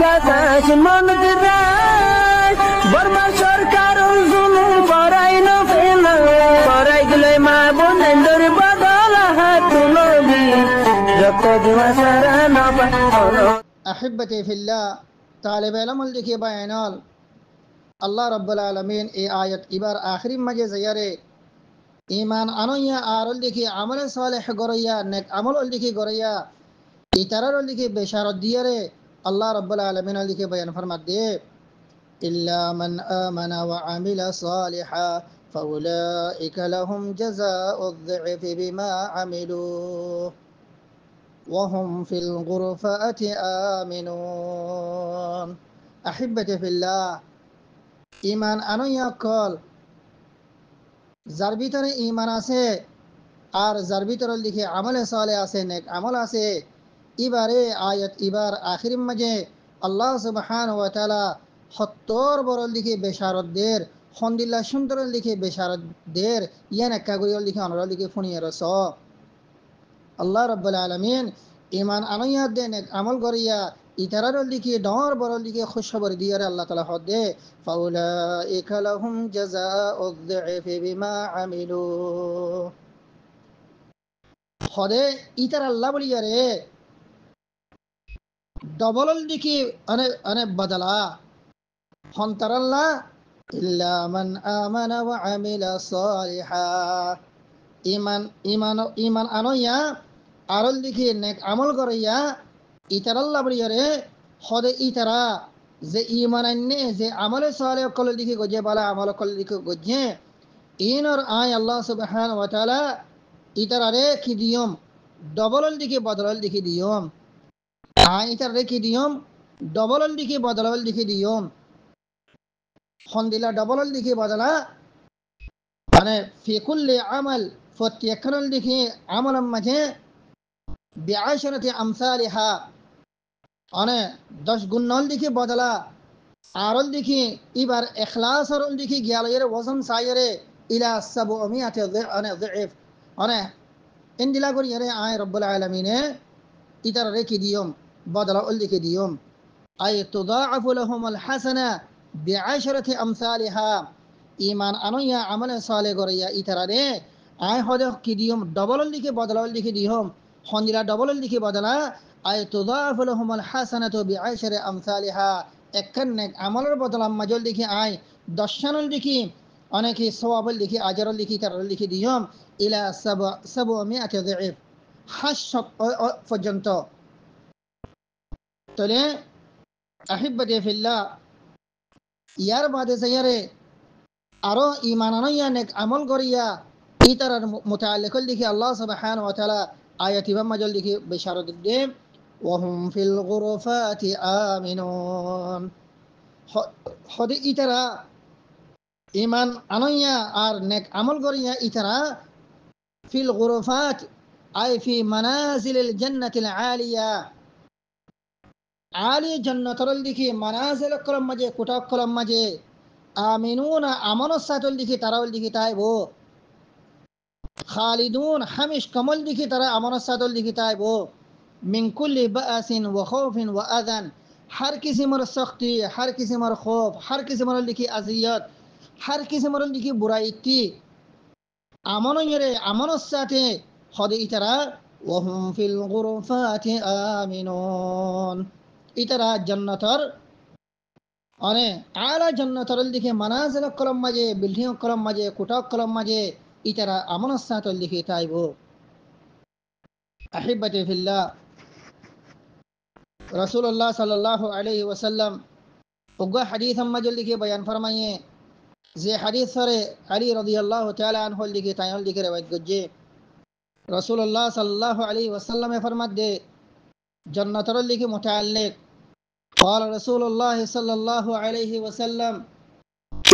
বাতাস মন দিরাই বর্মা সরকার জুলুম করাই না ফেলা করাই গেলে মা বোনেদের বদল হাত তুলবি যত দিবা সারা না পালো अहिब्बती फिल्लाह तालिब इल्म लिखी बयानल अल्लाह रब्बुल आलमीन ए आयत इबार आखिरी मजे जयरे ईमान अनोया आरल लिखी अमल सालेह गोरया नेक अमल लिखी गोरया इतरर लिखी बेशारत दियरे अल्लाह रब्बुल आलमीन लिखी बयान फरमात दे इल्ला मन आमन व अमिल सालिहा फउलाइक लहुम जज़ाउ الضعف बिमा अमिलू وهم في الغرفات آمنون أحبتي في الله إيمان أنو يقول যার ভিতরে ঈমান আছে আর যার ভিতরে লিখে আমল সালেহ আছে নেক আমল আছে এবারে আয়াত এবার আখির মাঝে আল্লাহ সুবহানাহু ওয়া তাআলা 70 বড় লিখে বেশারতদের খন্দিল্লা সুন্দর লিখে বেশারতদের ইয়ান কাগরি লিখে অনর লিখে ফুনিয়ে রস আল্লাহ রাব্বুল আলামিন ঈমান আনাইয়া দেন আমল করিয়া ইতারার লিখে ডর বড় লিখে খুশখবর দিয়ারে আল্লাহ তাআলা হদে ফাউলাইকা লাহুম জাযাউ الضعف বিমা আমিলু হদে ইতার আল্লাহ বলিয়ারে ডবল লিখে আনে আনে বদলা হন্তার আল্লাহ ইল্লা মান আমানা ওয়া আমিলা সালিহা ঈমান ঈমান ঈমান আনাইয়া আরল লিখে নেক আমল করিয়া ইতার আল্লাহ বলিয়ারে হদে ইতারা যে ঈমান আননে যে আমলে সালেহ কল লিখে গজে বালা আমল কল লিখে গজে ইনর আয় আল্লাহ সুবহানাহু ওয়া তাআলা ইতারারে কি দিয়ম ডবল লিখে বদল লিখে দিয়ম আয় ইতারারে কি দিয়ম ডবল লিখে বদল লিখে দিয়ম খন্দিলা ডবল লিখে বদলা মানে ফি কুল্লি আমাল প্রত্যেকখান লিখে আমলের মাঝে বিআশরাতি আমসালিহা মানে 10 গুণ নল লিখে বদলা আরল লিখে এবার ইখলাস আরল লিখে গিয়ালের ওজন সাইরে ইলা 700 মানে ضعف মানে ইন্দিলা করিয়ারে আয় রব্বুল আলামিনে ইতার রেখে দিয়ম বদলা লিখে দিয়ম আই তুদাআফু লাহুমুল হাসানা বিআশরাতি আমসালিহা ঈমান আনাইয়া আমলে সালেহ করিয়া ইতারারে আয় হদে কি দিয়ম ডবল লিখে বদলা লিখে দিয়ম খন্দিলা ডবল লিখে বদলা আই তুদাআফু লাহুমুল হাসানাতু বিআশরি আমসালিহা একখান নেক আমলের বদলা মাজল লিখে আয় 10 লিখে অনেকে সওয়াবল লিখে আজরল লিখে তারল লিখে দিয়ম ইলা 700 ضعف হাসব পর্যন্ত তলে আহিব্বতি ফিল্লাহ ইয়ার বাদে যায়ারে আরো ঈমান আনাইয়া নেক আমল করিয়া ইতারার মুতাআল্লিক লিখে আল্লাহ সুবহানাহু ওয়া তাআলা আয়াতি মাজল লিখে বেশারত দে ওয়াহুম ফিল গুরফাতি আমিনুন হদে ইতারা ঈমান আনাইয়া আর নেক আমল করিয়া ইতারা ফিল গুরফাত আই ফি মানাজিলিল জান্নাতিল আলিয়া আলি জান্নাতর লিখে মানাজিল কলম মাঝে কুটাক কলম মাঝে আমিনুনা আমানত সাতল লিখে তারাও লিখে তাইবো খালিদুন হামিশ কমল লিখে তারা আমানত সাতল লিখে তাইবো মিন কুল্লি বাসিন ওয়া খাউফিন ওয়া আযান हर किस्मर सख्ती हर किस्मर खौफ हर किस्मर लिखी अजियत हर किस्मर लिखी बुराई की আমনয়রে আমনের সাথে হদে ইতারা ওয়াহুম ফিল গুরফাতি আমিনুন ইতারা জান্নাতর অনে আলা জান্নাতর দিকে মানাজিল কলম মাঝে বিল্ডিং কলম মাঝে কুটাক কলম মাঝে ইতারা আমনের সাথে লিখে তাইবো আহিব্বতি ফিল্লাহ রাসূলুল্লাহ সাল্লাল্লাহু আলাইহি ওয়াসাল্লাম উগ্র হাদিস মাঝে লিখে বয়ান ফরমায়ে যে হাদিস সরে আলী রাদিয়াল্লাহু তাআলা আনহু লিখে তাইল লিখে রওয়ায়াত করছে রাসূলুল্লাহ সাল্লাল্লাহু আলাইহি ওয়াসাল্লাম ফরমাত দে জান্নাতের লিখে মুতাআল্লিক قال رسول الله صلى الله عليه وسلم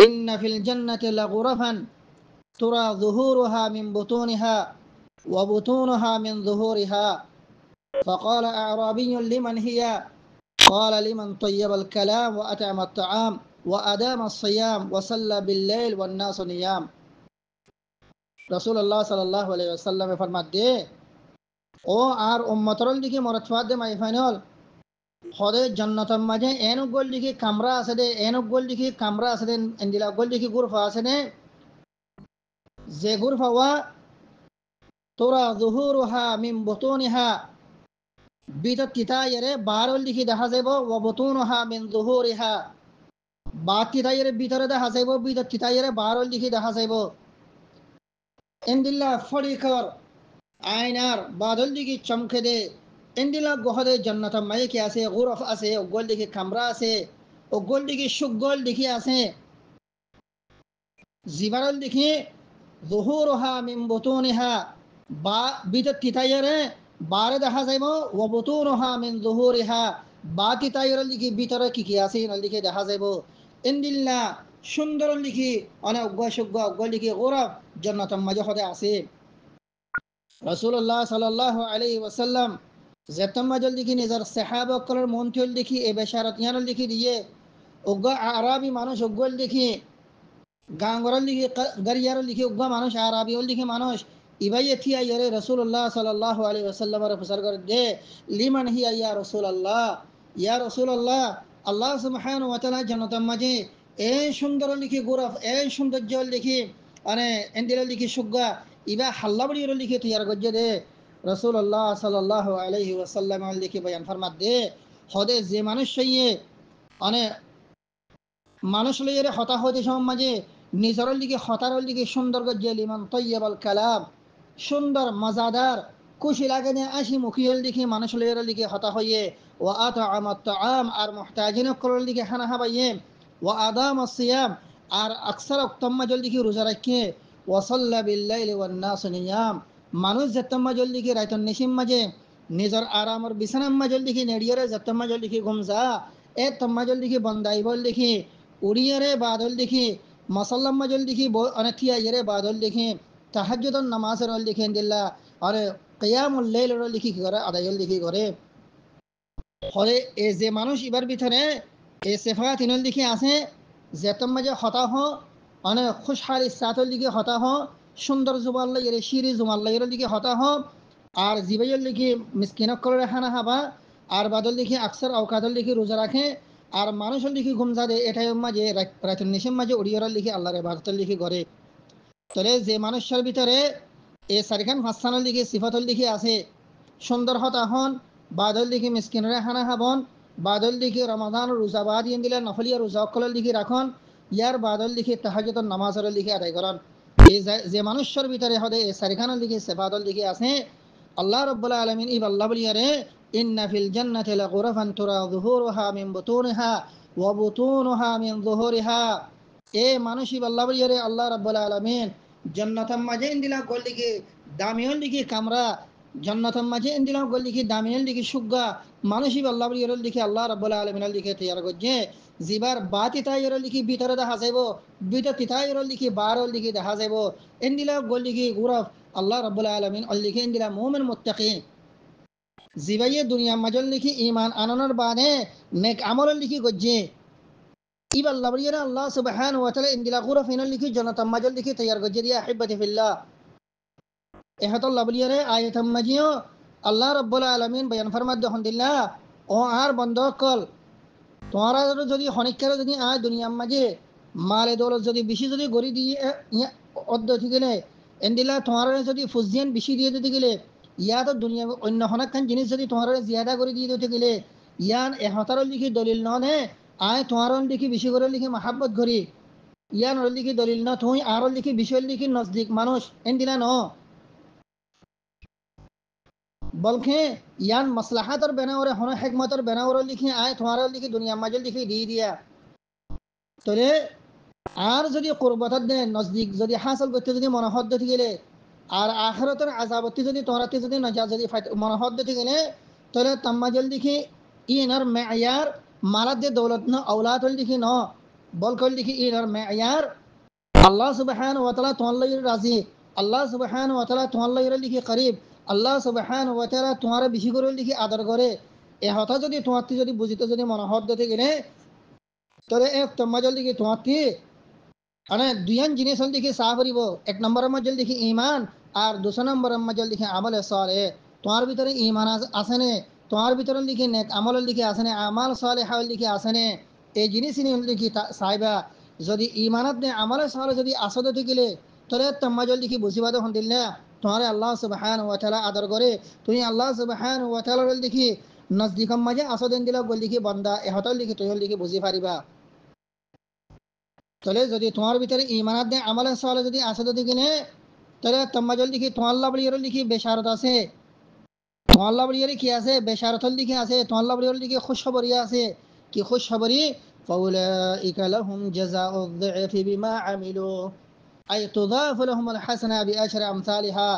إن في الجنة لغرفا ترى ظهورها من بطونها وبطونها من ظهورها فقال أعرابي لمن هي قال لمن طيب الكلام وأطعم الطعام وأدام الصيام وصلى بالليل والناس نيام رسول الله صلى الله عليه وسلم فرمات دے او آر امترل دیکی مرتفاد دے مائی فینول হদে জান্নাতের মাঝে এন গোল লিখি কামরা আছে দে এন গোল লিখি কামরা আছে দে এন্দিলা গোল লিখি গুরফা আছে দে যে গুরফা ওয়া তোরা জুহুরুহা মিন বুতুনিহা বিতত কিতায়েরে বারল লিখি দেখা যাব ওয়া বুতুনুহা মিন জুহুরিহা বা কিতায়ের ভিতরে দেখা যাব বিতত কিতায়েরে বারল লিখি দেখা যাব এন্দিল্লা ফড়িকর আয়নার বাদল দিকে চমকে দে এন্দিলা গহদে জান্নাতার মায়ে কি আছে গুরফ আছে গোল দিকে কামরা আছে ও গোল দিকে সুগোল দিকে আছে জিবারল দিকে জুহুরুহা মিন বুতুনিহা বা বিতত কিতায়েরে বারে দেখা যাইব ও বুতুনুহা মিন জুহুরিহা বা কিতায়ের দিকে ভিতরে কি কি আছে এর দিকে দেখা যাইব এন্দিল্লা সুন্দর লিখি অনেক অজ্ঞা সুজ্ঞা অজ্ঞা লিখি গুরফ জান্নাতার মাঝে হদে আছে রসুল্লাহ সাল্লাহ আলী ওসাল্লাম জেতম্মা জল দেখি নিজের সাহাবকলের মন্ত্রীল দেখি এ বেশারত ইয়ানল দেখি দিয়ে অজ্ঞ আরবি মানুষ অজ্ঞল দেখি গাঙ্গরল লিখি গারিয়ারল লিখি অজ্ঞ মানুষ আরবি ওল লিখি মানুষ ইবাই থিয়া ইয়ারে রসুল্লাহ সাল্লাহ আলী ওসাল্লামের প্রচার করে দে লিমান হিয়া ইয়া রসুল্লাহ আল্লাহ সুবহান ওয়া তাআলা জান্নাতের মাঝে এই সুন্দর লিখি গুরফ এই সৌন্দর্য লিখি মানে এন্দিল লিখি সুগা ইবা হাল্লা বড়ি লিখি তৈয়ার গজ্জে দে রসুল্লাহ সাল্লাহ আলহি ওয়াসাল্লাম লিখি বয়ান ফরমাত দে হদে যে মানুষ সইয়ে মানে মানুষ লইয়ের হতা হতে সমাজে নিজের লিখে হতার লিখে সুন্দর গজ্জে লিমান তৈয়াবাল কালাম সুন্দর মজাদার খুশি লাগে না আসি মুখিয়ল লিখে মানুষ লইয়ের লিখে হতা হইয়ে ও আত আমত আম আর মোহতাজিন করল লিখে হানা হাবাইয়ে ও আদাম সিয়াম আর আকসার অক্তম্মাজল লিখে রোজা রাখে ওসল্লা বিল্লাইল ওয়ান্নাস নিয়াম মানুষ যেতম্মাজল লিখে রাইতন নিশিম মাঝে নিজের আরামর বিছানাম মাজল লিখি নেড়িয়রে যেতম্মাজল লিখি ঘুমজা এ তম্মাজল লিখি বন্দাইবল লিখি উড়িয়ারে বাদল দেখি মসাল্লাম মাজল দেখি অনেক থিয়া ইয়ে বাদল দেখি তাহাজ্জুদন নামাজের অল দেখি দিল্লা আরে কিয়ামুল লাইলের লিখি কি করে আদায়ল লিখি করে হরে এ যে মানুষ ইবার ভিতরে এ সেফাত ইনল লিখি আছে যেতম মাঝে হতাহ অনেক খুশহালি সাতল লিখি হতাহ সুন্দর জুমাল্লা ইয়ে শিরি জুমাল্লা ইয়ের লিখি হতাহ আর জিবাইল লিখি মিসকিনক করে হানা হাবা আর বাদল লিখি আকসার আওকাদল লিখি রোজা রাখে আর মানুষের লিখি ঘুমজা দে এটাই মাঝে রাতের নিশিম মাঝে উড়িয়র লিখি আল্লাহর ইবাদতের লিখি করে তাহলে যে মানুষের ভিতরে এ সারিখান ফাসানোর লিখি সিফাতল লিখি আছে সুন্দর হতাহন বাদল লিখি মিসকিনরে হানা হাবন বাদল লিখি রমাদান রোজা বাদ ইন দিলে নফলিয়া রোজা অকলের লিখি রাখন ইয়ার বাদল লিখি তাহাজ্জুদর নামাজের লিখি আদায় করেন এই যে মানুষের ভিতরে হদে এ সারিখানের লিখি সিফাতল লিখি আছে আল্লাহ রাব্বুল আলামিন ই আল্লাহ বলিয়ারে ইন্না ফিল জান্নাতি লাগুরাফান তুরা যুহুরুহা মিন বুতুনিহা ওয়া বুতুনুহা মিন যুহুরিহা এ মানুষই আল্লাহ বলিয়ারে আল্লাহ রাব্বুল আলামিন জান্নাতের মাঝে ইন্দিলা গোল লিখি দামিয়ল লিখি কামরা জান্নাতের মাঝে ইন্দিলা গোল লিখি দামিয়ল লিখি সুগা মানুষই আল্লাহ বলিয়ারে লিখি আল্লাহ রাব্বুল আলামিন লিখি তৈয়ার করছে জিবার বাতি তাইর লিখি ভিতরে দেখা যাইব বিটা তিতাইর লিখি বারল লিখি দেখা যাইব ইন্দিলা গোল লিখি গুরফ আল্লাহ রাব্বুল আলামিন লিখি ইন্দিলা মুমিন মুত্তাকিন জিবাইয়ে দুনিয়া মাজল লিখি ইমান আনানোর বাদে নেক আমল লিখি গজ্জে ইব আল্লাহ বলিয়ারে আল্লাহ সুবহানাহু ওয়া তাআলা ইন্দিলা গুরফ ইন লিখি জান্নাতাম মাজল লিখি তৈয়ার গজ্জে দিয়া হিব্বাতি ফিল্লাহ এহাতুল্লাহ বলিয়ারে আয়াতাম মাজিও আল্লাহ রাব্বুল আলামিন বয়ান ফরমাত দহনদিল্লাহ ও আর বন্ধ কল তোমারা যদি হনিকারে যদি আয় দুনিয়ার মাঝে মালে দৌলত যদি বেশি যদি গড়ি দিয়ে অদ্যতি গেলে এন্দিলা তোমার যদি ফুজিয়ান বেশি দিয়ে দিতে গেলে ইয়া তো দুনিয়া অন্য হনাক্কান জিনিস যদি তোমার জিয়াদা করে দিয়ে দিতে গেলে ইয়ান এহতার লিখি দলিল ননে আয় তোমার লিখি বেশি করে লিখি মাহাব্বত করি ইয়ান লিখি দলিল ন তুই আর লিখি বিষয় লিখি নজদিক মানুষ এন্দিলা ন বলকে ইয়ান মাসলাহাতর বেনাওরে হন হেকমতর বেনাওরে লিখি আয় তোমার লিখি দুনিয়া মাজল লিখি দিয়ে দিয়া তোরে আর যদি কুরবতার দে নজদিক যদি হাসল করতে যদি মনোহদ দিতে গেলে আর আখরতের আজাবতি যদি তোরাতে যদি নজা যদি মনোহদ দিতে গেলে তাহলে তাম্মাজল দেখি ইনার মেয়ার মালাদ দে দৌলত ন औलाद দেখি ন বলকল দেখি ইনার মেয়ার আল্লাহ সুবহানাহু ওয়া তাআলা তোয়াল্লাহির রাজি আল্লাহ সুবহানাহু ওয়া তাআলা তোয়াল্লাহির লিখি করিব আল্লাহ সুবহানাহু ওয়া তাআলা তোমার বেশি করে লিখি আদর করে এ হতা যদি তোমারটি যদি বুঝিতে যদি মনোহদ দিতে গেলে তাহলে এক তাম্মাজল দেখি তোমারটি মানে দুইয়ান জিনিস দেখি চাহ করিব এক নম্বরের মধ্যে দেখি ইমান আর দুশো নম্বরের মধ্যে দেখি আমলে সরে তোমার ভিতরে ইমান আছে নে তোমার ভিতরে লিখি নেক আমলের লিখে আসেনে আমাল সালেহার লিখে আসেনে এই জিনিসই লিখি সাইবা যদি ইমানত নে আমলে সালে যদি আসদ গেলে তাহলে তোমাজল লিখি বুঝিবাদ হন দিল না তোমারে আল্লাহ সুবহান ওয়া তাআলা আদর করে তুমি আল্লাহ সুবহান ওয়া তাআলার লিখি নজদিকম মাঝে আসদেন দিলা গল লিখি বান্দা এহতল লিখি তোয়ল লিখি বুঝি পারিবা তাহলে যদি তোমার ভিতরে ইমানত নে আমলে সালে যদি আসদ দিকে তাহলে তোমাজল লিখি তোমার আল্লাহ বলিয়র লিখি বেশারত আছে তোমাল্লা বলিয়ারে কি আছে বেশারতল দিকে আছে তোমাল্লা বলিয়ার দিকে খুশখবরি আছে কি খুশখবরি ফাউলাইকা লাহুম জাযাউদ যিফি বিমা আমিলু আই তুদাফু লাহুমুল হাসানা বিআশরি আমসালিহা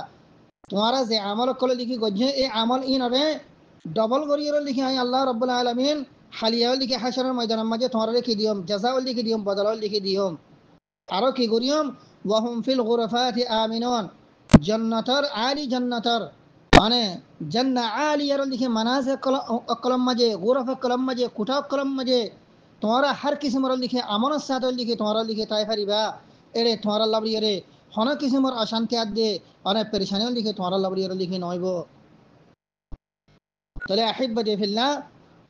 তোমারা যে আমল করে লিখি গজে এই আমল ইনরে ডবল করিয়ে লিখি আই আল্লাহ রাব্বুল আলামিন হালিয়া লিখি হাশরের ময়দানের মাঝে তোমারা লিখি দিয়ম জাযাউল লিখি দিয়ম বদলাল লিখি দিয়ম আরো কি করিয়ম ওয়াহুম ফিল গুরফাতি আমিনুন জান্নাতার আলি জান্নাতার মানে জান্না আলিয়ার লিখে মানাজে কলম মাঝে গুরফ কলম মাঝে কুটা কলম মাঝে তোমারা হর কিসিমর লিখে আমন সাথ লিখে তোমারা লিখে তাই পারিবা এরে তোমার লাবরিয়ারে হন কিসিমর অশান্তি আদ দে অনেক পেরেশানিও লিখে তোমার লাবরিয়ারে লিখে নইব তাহলে আহিব্বাতি ফিল্লাহ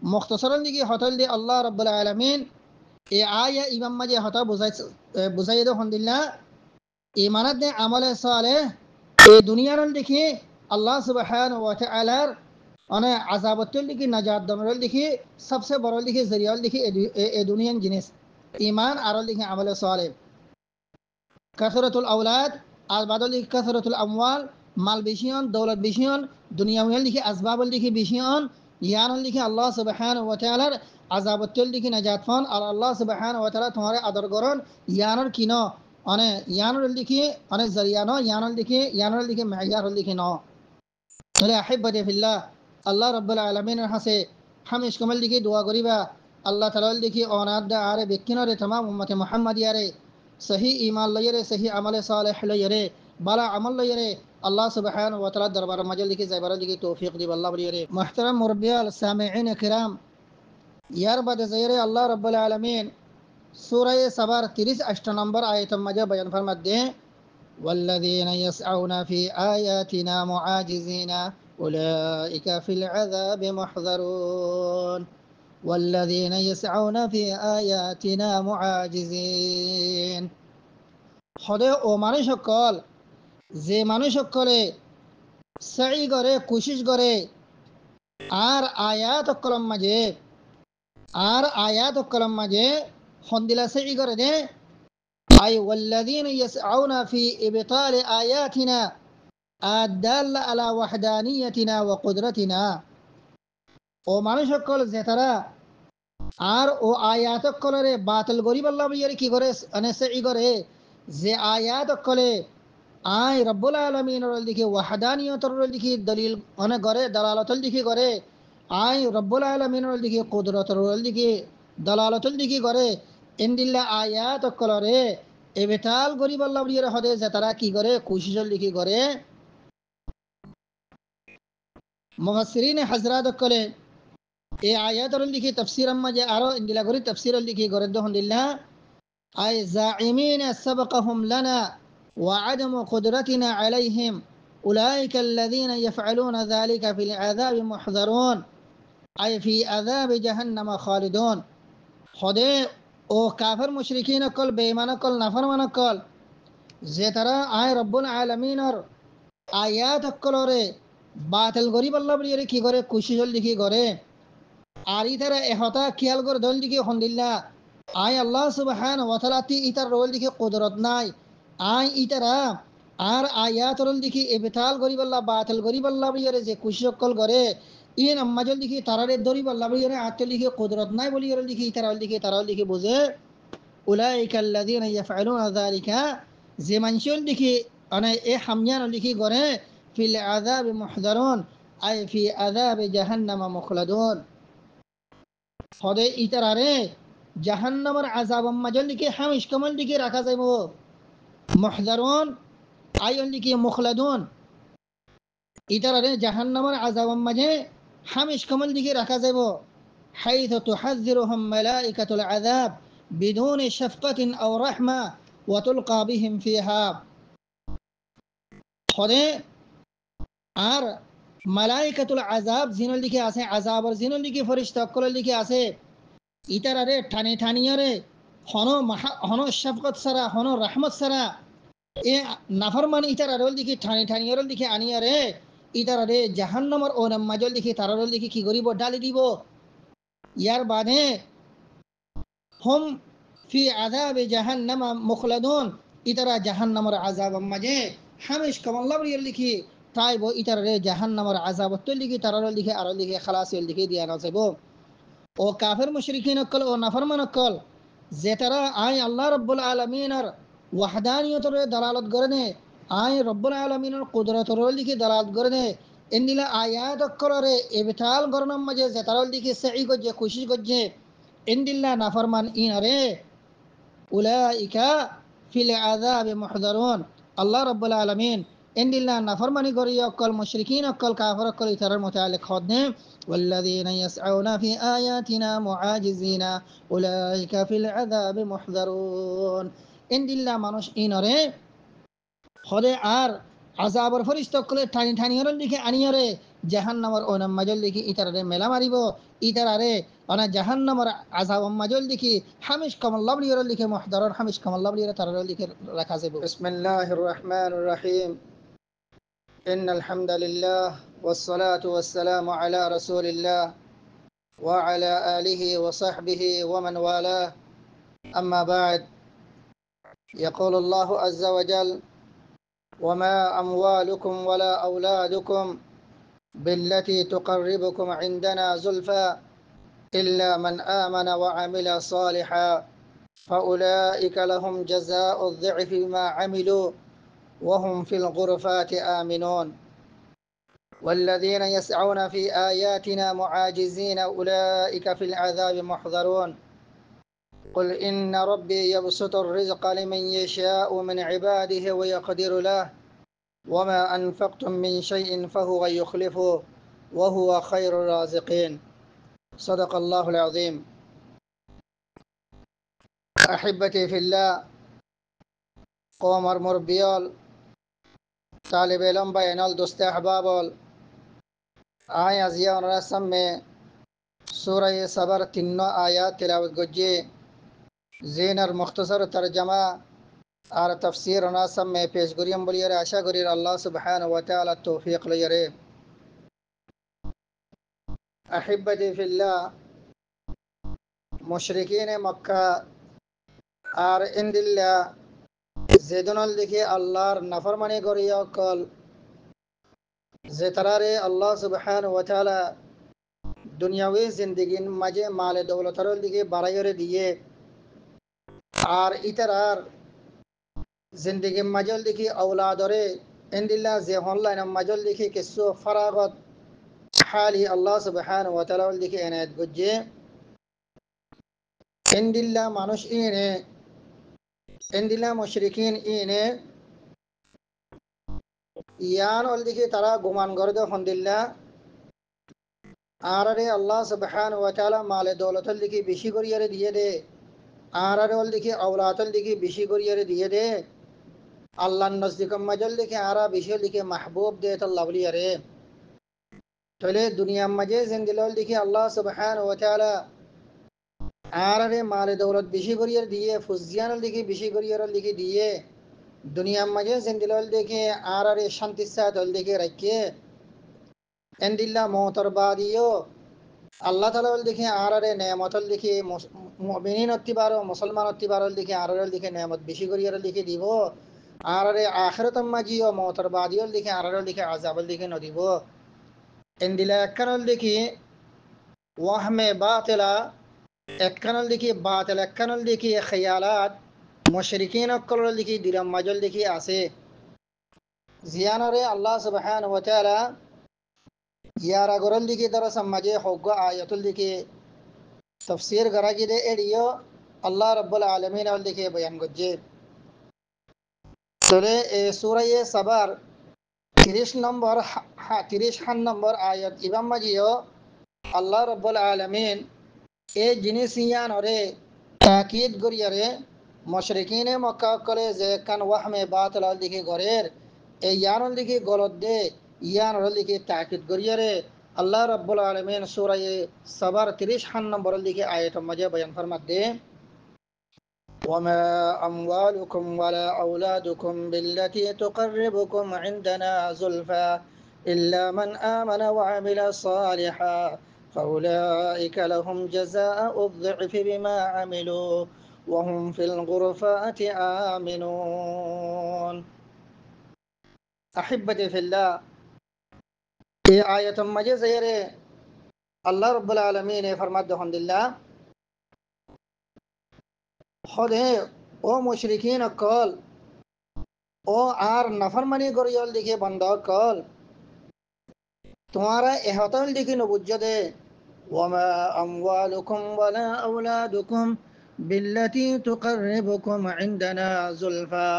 মুখতাসর লিখে হতল দে আল্লাহ রাব্বুল আলামিন এ আয়া ইমাম মাঝে হতা বুঝাই দে হন্দিল্লা ইমানত দে আমলে সালেহ এই দুনিয়ার লিখে আল্লাহ সুবহানাহু ওয়া তাআলার অনে আযাবতুল লিখি নাজাত দমরল লিখি সবচেয়ে বড় লিখি জরিয়াল লিখি এ দুনিয়ান জিনিস ঈমান আর লিখি আমলে সালেহ কাসরাতুল আওলাদ আর বাদল লিখি কাসরাতুল আমওয়াল মাল বেশিয়ন দৌলত বেশিয়ন দুনিয়াউল লিখি আসবাবুল লিখি বেশিয়ন ইয়ান লিখি আল্লাহ সুবহানাহু ওয়া তাআলার আযাবতুল লিখি নাজাত ফান আর আল্লাহ সুবহানাহু ওয়া তাআলা তোমারে আদর করন ইয়ানর কিনো অনে ইয়ানর লিখি অনে জরিয়ানো ইয়ানর লিখি মাইয়ার লিখি ন তাহলে আহিব্বাতি ফিল্লাহ আল্লাহ রাব্বুল আলামিনের হাসে হামিশ কমল লিখি দোয়া করিবা আল্লাহ তাআলা লিখি অনাদ আরে বেকিনরে तमाम উম্মতে মুহাম্মাদিয়ারে সহি ঈমান লয়রে সহি আমলে সালেহ লয়রে বালা আমল লয়রে আল্লাহ সুবহানাহু ওয়া তাআলা দরবার মাঝে লিখি যাইবার লিখি তৌফিক দিব আল্লাহ বলিরে মুহতারাম মুরব্বিয়াল সামিঈন কিরাম ইয়ার বাদে যাইরে আল্লাহ রাব্বুল আলামিন সূরা সাবার 38 নম্বর আয়াতের মাঝে বয়ান ফরমাত দে والذين يسعون في آياتنا معاجزين أولئك في العذاب محضرون والذين يسعون في آياتنا معاجزين خدا ও মানুষ সকল যে মানুষ সকলে সাই করে কোশিশ করে আর আয়াত কলম মাঝে হন্দিলা সাই করে দে أي والذين يسعون في إبطال آياتنا الدالة على وحدانيتنا وقدرتنا ও মানুষ সকল যে তারা আর ও আয়াত কলরে বাতিল গরিব আল্লাহ বলিয়ারে কি করে অনেসে ই করে যে আয়াত কলে আই রব্বুল আলামিনের দিকে ওয়াহদানিয়তর দিকে দলিল অনেক করে দালালতল দিকে করে আই রব্বুল আলামিনের দিকে কুদরতর দিকে দালালতল দিকে করে ইনদিল্লা আয়াত কলরে এবেতাল গরিব আল্লাহ বলিয়ারে হদে যে তারা কি করে কোশিশল দিকে করে মুফাসসিরিন হযরত কলে এই আয়াতর লিখি তাফসীর মাঝে আরো ইন্দিলা করে তাফসীর লিখি করে দহনদিল্লাহ আই জাইমিন সাবাকাহুম লানা ওয়া আদামু কুদরাতিনা আলাইহিম উলাইকা আল্লাযীনা ইয়াফআলুনা যালিকা ফিল আযাবি মুহযারুন আই ফি আযাবি জাহান্নাম খালিদুন খোদে ও কাফের মুশরিকিন কল বেঈমান কল নাফরমান কল যে তারা আয় রব্বুল আলামিনের আয়াত কলরে বাতিল গরিব আল্লাহ বলিয়ারে কি করে কুশিজল লিখি করে আর ইতারা এহতা খেয়াল করে দল দিকে হন্দিল্লা আয় আল্লাহ সুবহানাহু ওয়া তাআলা তি ইতার রোল দিকে কুদরত নাই আয় ইতারা আর আয়াত রোল দিকে ইবতাল গরিব আল্লাহ বাতিল গরিব আল্লাহ বলিয়ারে যে কুশিজল করে ইন আম্মাজল দিকে তারারে দরিব আল্লাহ বলিয়ারে আত লিখে কুদরত নাই বলিয়ারে লিখে তারা লিখে বুঝে উলাইকা আল্লাযীনা ইয়াফআলুনা যালিকা যে মানুষের দিকে মানে এ হামজান লিখি করে ফিল আযাবি মুহযারুন আই ফি আযাবি জাহান্নাম মুখলাদুন খোদে ইতারারে জাহান্নামের আযাব মাঝে লিখে হামিশ কমল দিকে রাখা যাইব মুহযারুন আইন লিখে মুখলাদুন ইতারারে জাহান্নামের আযাব মাঝে হামিশ কমল দিকে রাখা যাইব حيث تحذرهم ملائكة العذاب بدون شفقة أو رحمة وتلقى بهم فيها خده আর মালাইকাতুল আযাব জিনল দিকে আছে, আযাবর জিনল দিকে ফেরেশতা কল দিকে আছে, ইতারারে ঠানি ঠানিয়ারে হন শাফকত সারা হন রহমত সারা এ নাফরমান ইতারারল দিকে ঠানি ঠানিয়ারল দিকে আনিয়ারে ইতারারে জাহান্নামর ও নামাজল দিকে তারারল দিকে কি করিব ডালি দিব। ইয়ার বাদে হুম ফি আযাবে জাহান্নামা মুখলাদুন, ইতারা জাহান্নামর আযাব মাঝে হামেশ কামাল্লাহ লিখি তাইব ইতারারে জাহান্নামর আযাবত লিখি তারারল দিকে আরল দিকে খালাসিল দিকে দিয়া নাসিব। ও কাফের মুশরিকিন অকল ও নাফরমান অকল যে তারা আই আল্লাহ রব্বুল আলমিনের ওয়াহদানিয়তর দালালত করে আই রব্বুল আলমিনের কুদরতর দিকে দালালত করে এন্দিলা আয়াত অকলরে এবতাল গরনাম মাঝে যে তারল দিকে সাই গজ্জে খুশি গজ্জে এন্দিল্লা নাফরমান ইনারে উলাইকা ফিল আযাবি মুহদারুন। আল্লাহ রব্বুল আলামিন এন্দিল্লা নাফরমানি করি অকল মুশরিকিন অকল কাফর অকল ইতারার মুতাআল্লিক খদনে والذين يسعون في آياتنا معاجزين أولئك في العذاب محذرون। এন্দিল্লা মানুষ ইনরে হদে আর আযাবর ফরিস্তা কলে ঠানি ঠানিয়র লিখে আনিয়রে জাহান্নামর ওনাম মাজল লিখি ইতারারে মেলা মারিব ইতারারে অনা জাহান্নামর আযাব মাজল লিখি হামিশ কামাল্লাবলিয়র লিখে মুহদারন হামিশ কামাল্লাবলিয়র তারার লিখে রাখা যাবে। বিসমিল্লাহির রহমানির রহিম ইন্নাল হামদুলিল্লাহ والصلاة والسلام على رسول الله وعلى آله وصحبه ومن والاه أما بعد يقول الله عز وجل وما أموالكم ولا أولادكم بالتي تقربكم عندنا زلفى إلا من آمن وعمل صالحا فأولئك لهم جزاء الضعف بما عملوا وهم في الغرفات آمنون والذين يسعون في آياتنا معاجزين أولئك في العذاب محضرون قل إن ربي يبسط الرزق لمن يشاء من عباده ويقدر له وما أنفقتم من شيء فهو يخلفه وهو خير الرازقين صدق الله العظيم أحبتي في الله قومر مربيال طالب علم بينال دوست أحبابال آية زيان رسم में सूरह सबर तीनों आयात तिलावत गज्जे ज़ेनर मुख्तसर तर्जमा और तफसीर नासम में पेश गुरियम बलियर आशा गुरिर अल्लाह सुब्हानहु व तआला तौफीक लियरे। अहिब्बती फिल्लाह मुशरिकीन मक्का और इंदिल्ला जेदुनल दिखे अल्लाहर नफरमानी करिया कल जे तरारे अल्लाह सुब्हानहु व तआला दुनियावी जिंदगी मजे माल दौलतरल दिखे बारायरे दिए और इतरार जिंदगी मजल दिखी औलादरे इंदिल्ला जे ऑनलाइन मजल दिखी किस्सो फरागत हाली अल्लाह सुब्हानहु व तआला दिखी एनायत गुज्जे इंदिल्ला मानुष इने इंदिल्ला मुशरिकीन इने यान ओल दिखी तारा गुमान गर्दो हंदिल्ला आरारे अल्लाह सुब्हानहु व तआला माले दौलतल दिखी बेशी करियारे दिए दे आरारे ओल दिखी औलादल दिखी बेशी करियारे दिए दे अल्लाह नजदीक मजल दिखे आरा बेशी दिखे महबूब दे तल्लावली अरे तले दुनिया मजे जिंदिल दिखे अल्लाह सुब्हानहु व तआला आरारे माले दौलत बेशी करियारे दिए फुजियान दिखे बेशी करियारे दिखे दिए दुनिया मजे जिंदिल दिखे आरारे शांति साथ दिखे रखे इंदिल्ला मोहतर बादियो अल्लाह ताला दिखे आरारे नेमतल दिखे मुमिनीन अत्तिबारो मुसलमान अत्तिबारो दिखे आरारे दिखे नेमत बेशी करियारे दिखे दिबो आरारे आखिरत मजियो मोहतर बादियो दिखे आरारे दिखे अजाबल दिखे नदिबो इंदिल्ला एकनल दिखे वहमे बातिला एकनल दिखे बातिल एकनल दिखे ख्यालात मुशरिकीन अक्कल दिखे दिरम मजल दिखे आसे जियानरे अल्लाह सुब्हानहु व तआला यारा गोरल दिखे दरस मजे होगा आयतुल दिखे तफसीर गरागी दे एडियो अल्लाह रब्बुल आलमीन अल दिखे बयान गुज्जे तले सूरह सबर 30 नंबर आयत इबाम मजियो अल्लाह रब्बुल आलमीन ए जिनिसियान ओरे ताकीद गुरियरे मुशरिकीन मक्का कले जे कन वहमे बातिल दिखे गोरेर ए यानल दिखे गलत दे ইয়ান লিখে তাকিদ করিয়ারে আল্লাহ রাব্বুল আলামিন সূরা সাবার 30 নম্বর লিখে আয়াতের মাঝে বয়ান ফরমাতে وما أموالكم ولا أولادكم بالتي تقربكم عندنا زلفى إلا من آمن وعمل صالحا فأولئك لهم جزاء الضعف بما عملوا وهم في الغرفات آمنون أحبتي في الله এই আয়াতের মাঝে যাইরে আল্লাহ রাব্বুল আলামিন ফরমাতে হন্দিল্লাহ হদে ও মুশরিকিন কল ও আর নাফরমানি করিয়ল দিকে বন্ধ কল তোমারা এহতল দিকে নবুজ্জ দে ওয়ামা আমওয়ালুকুম ওয়ালা আওলাদুকুম বিল্লাতি তুকাররিবুকুম ইনদানা যুলফা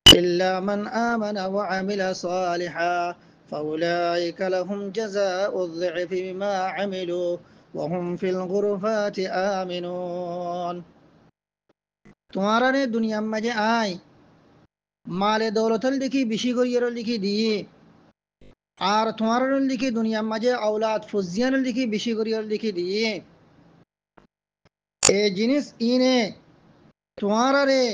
ইল্লা মান আমানা ওয়া আমিলা সালিহা ফাউলাইকা লাহুম জাযাউয যিফি বিমা আমিলু ওয়া হুম ফিল গুরফাতি আমিনুন তোমারা নে দুনিয়ার মাঝে আয় মালে দৌলতল দেখি বেশি করিয়ার লিখি দিয়ে আর তোমার লিখি দুনিয়ার মাঝে আওলাদ ফুজিয়ান লিখি বেশি করিয়ার লিখি দিয়ে এই জিনিস ইনে তোমার রে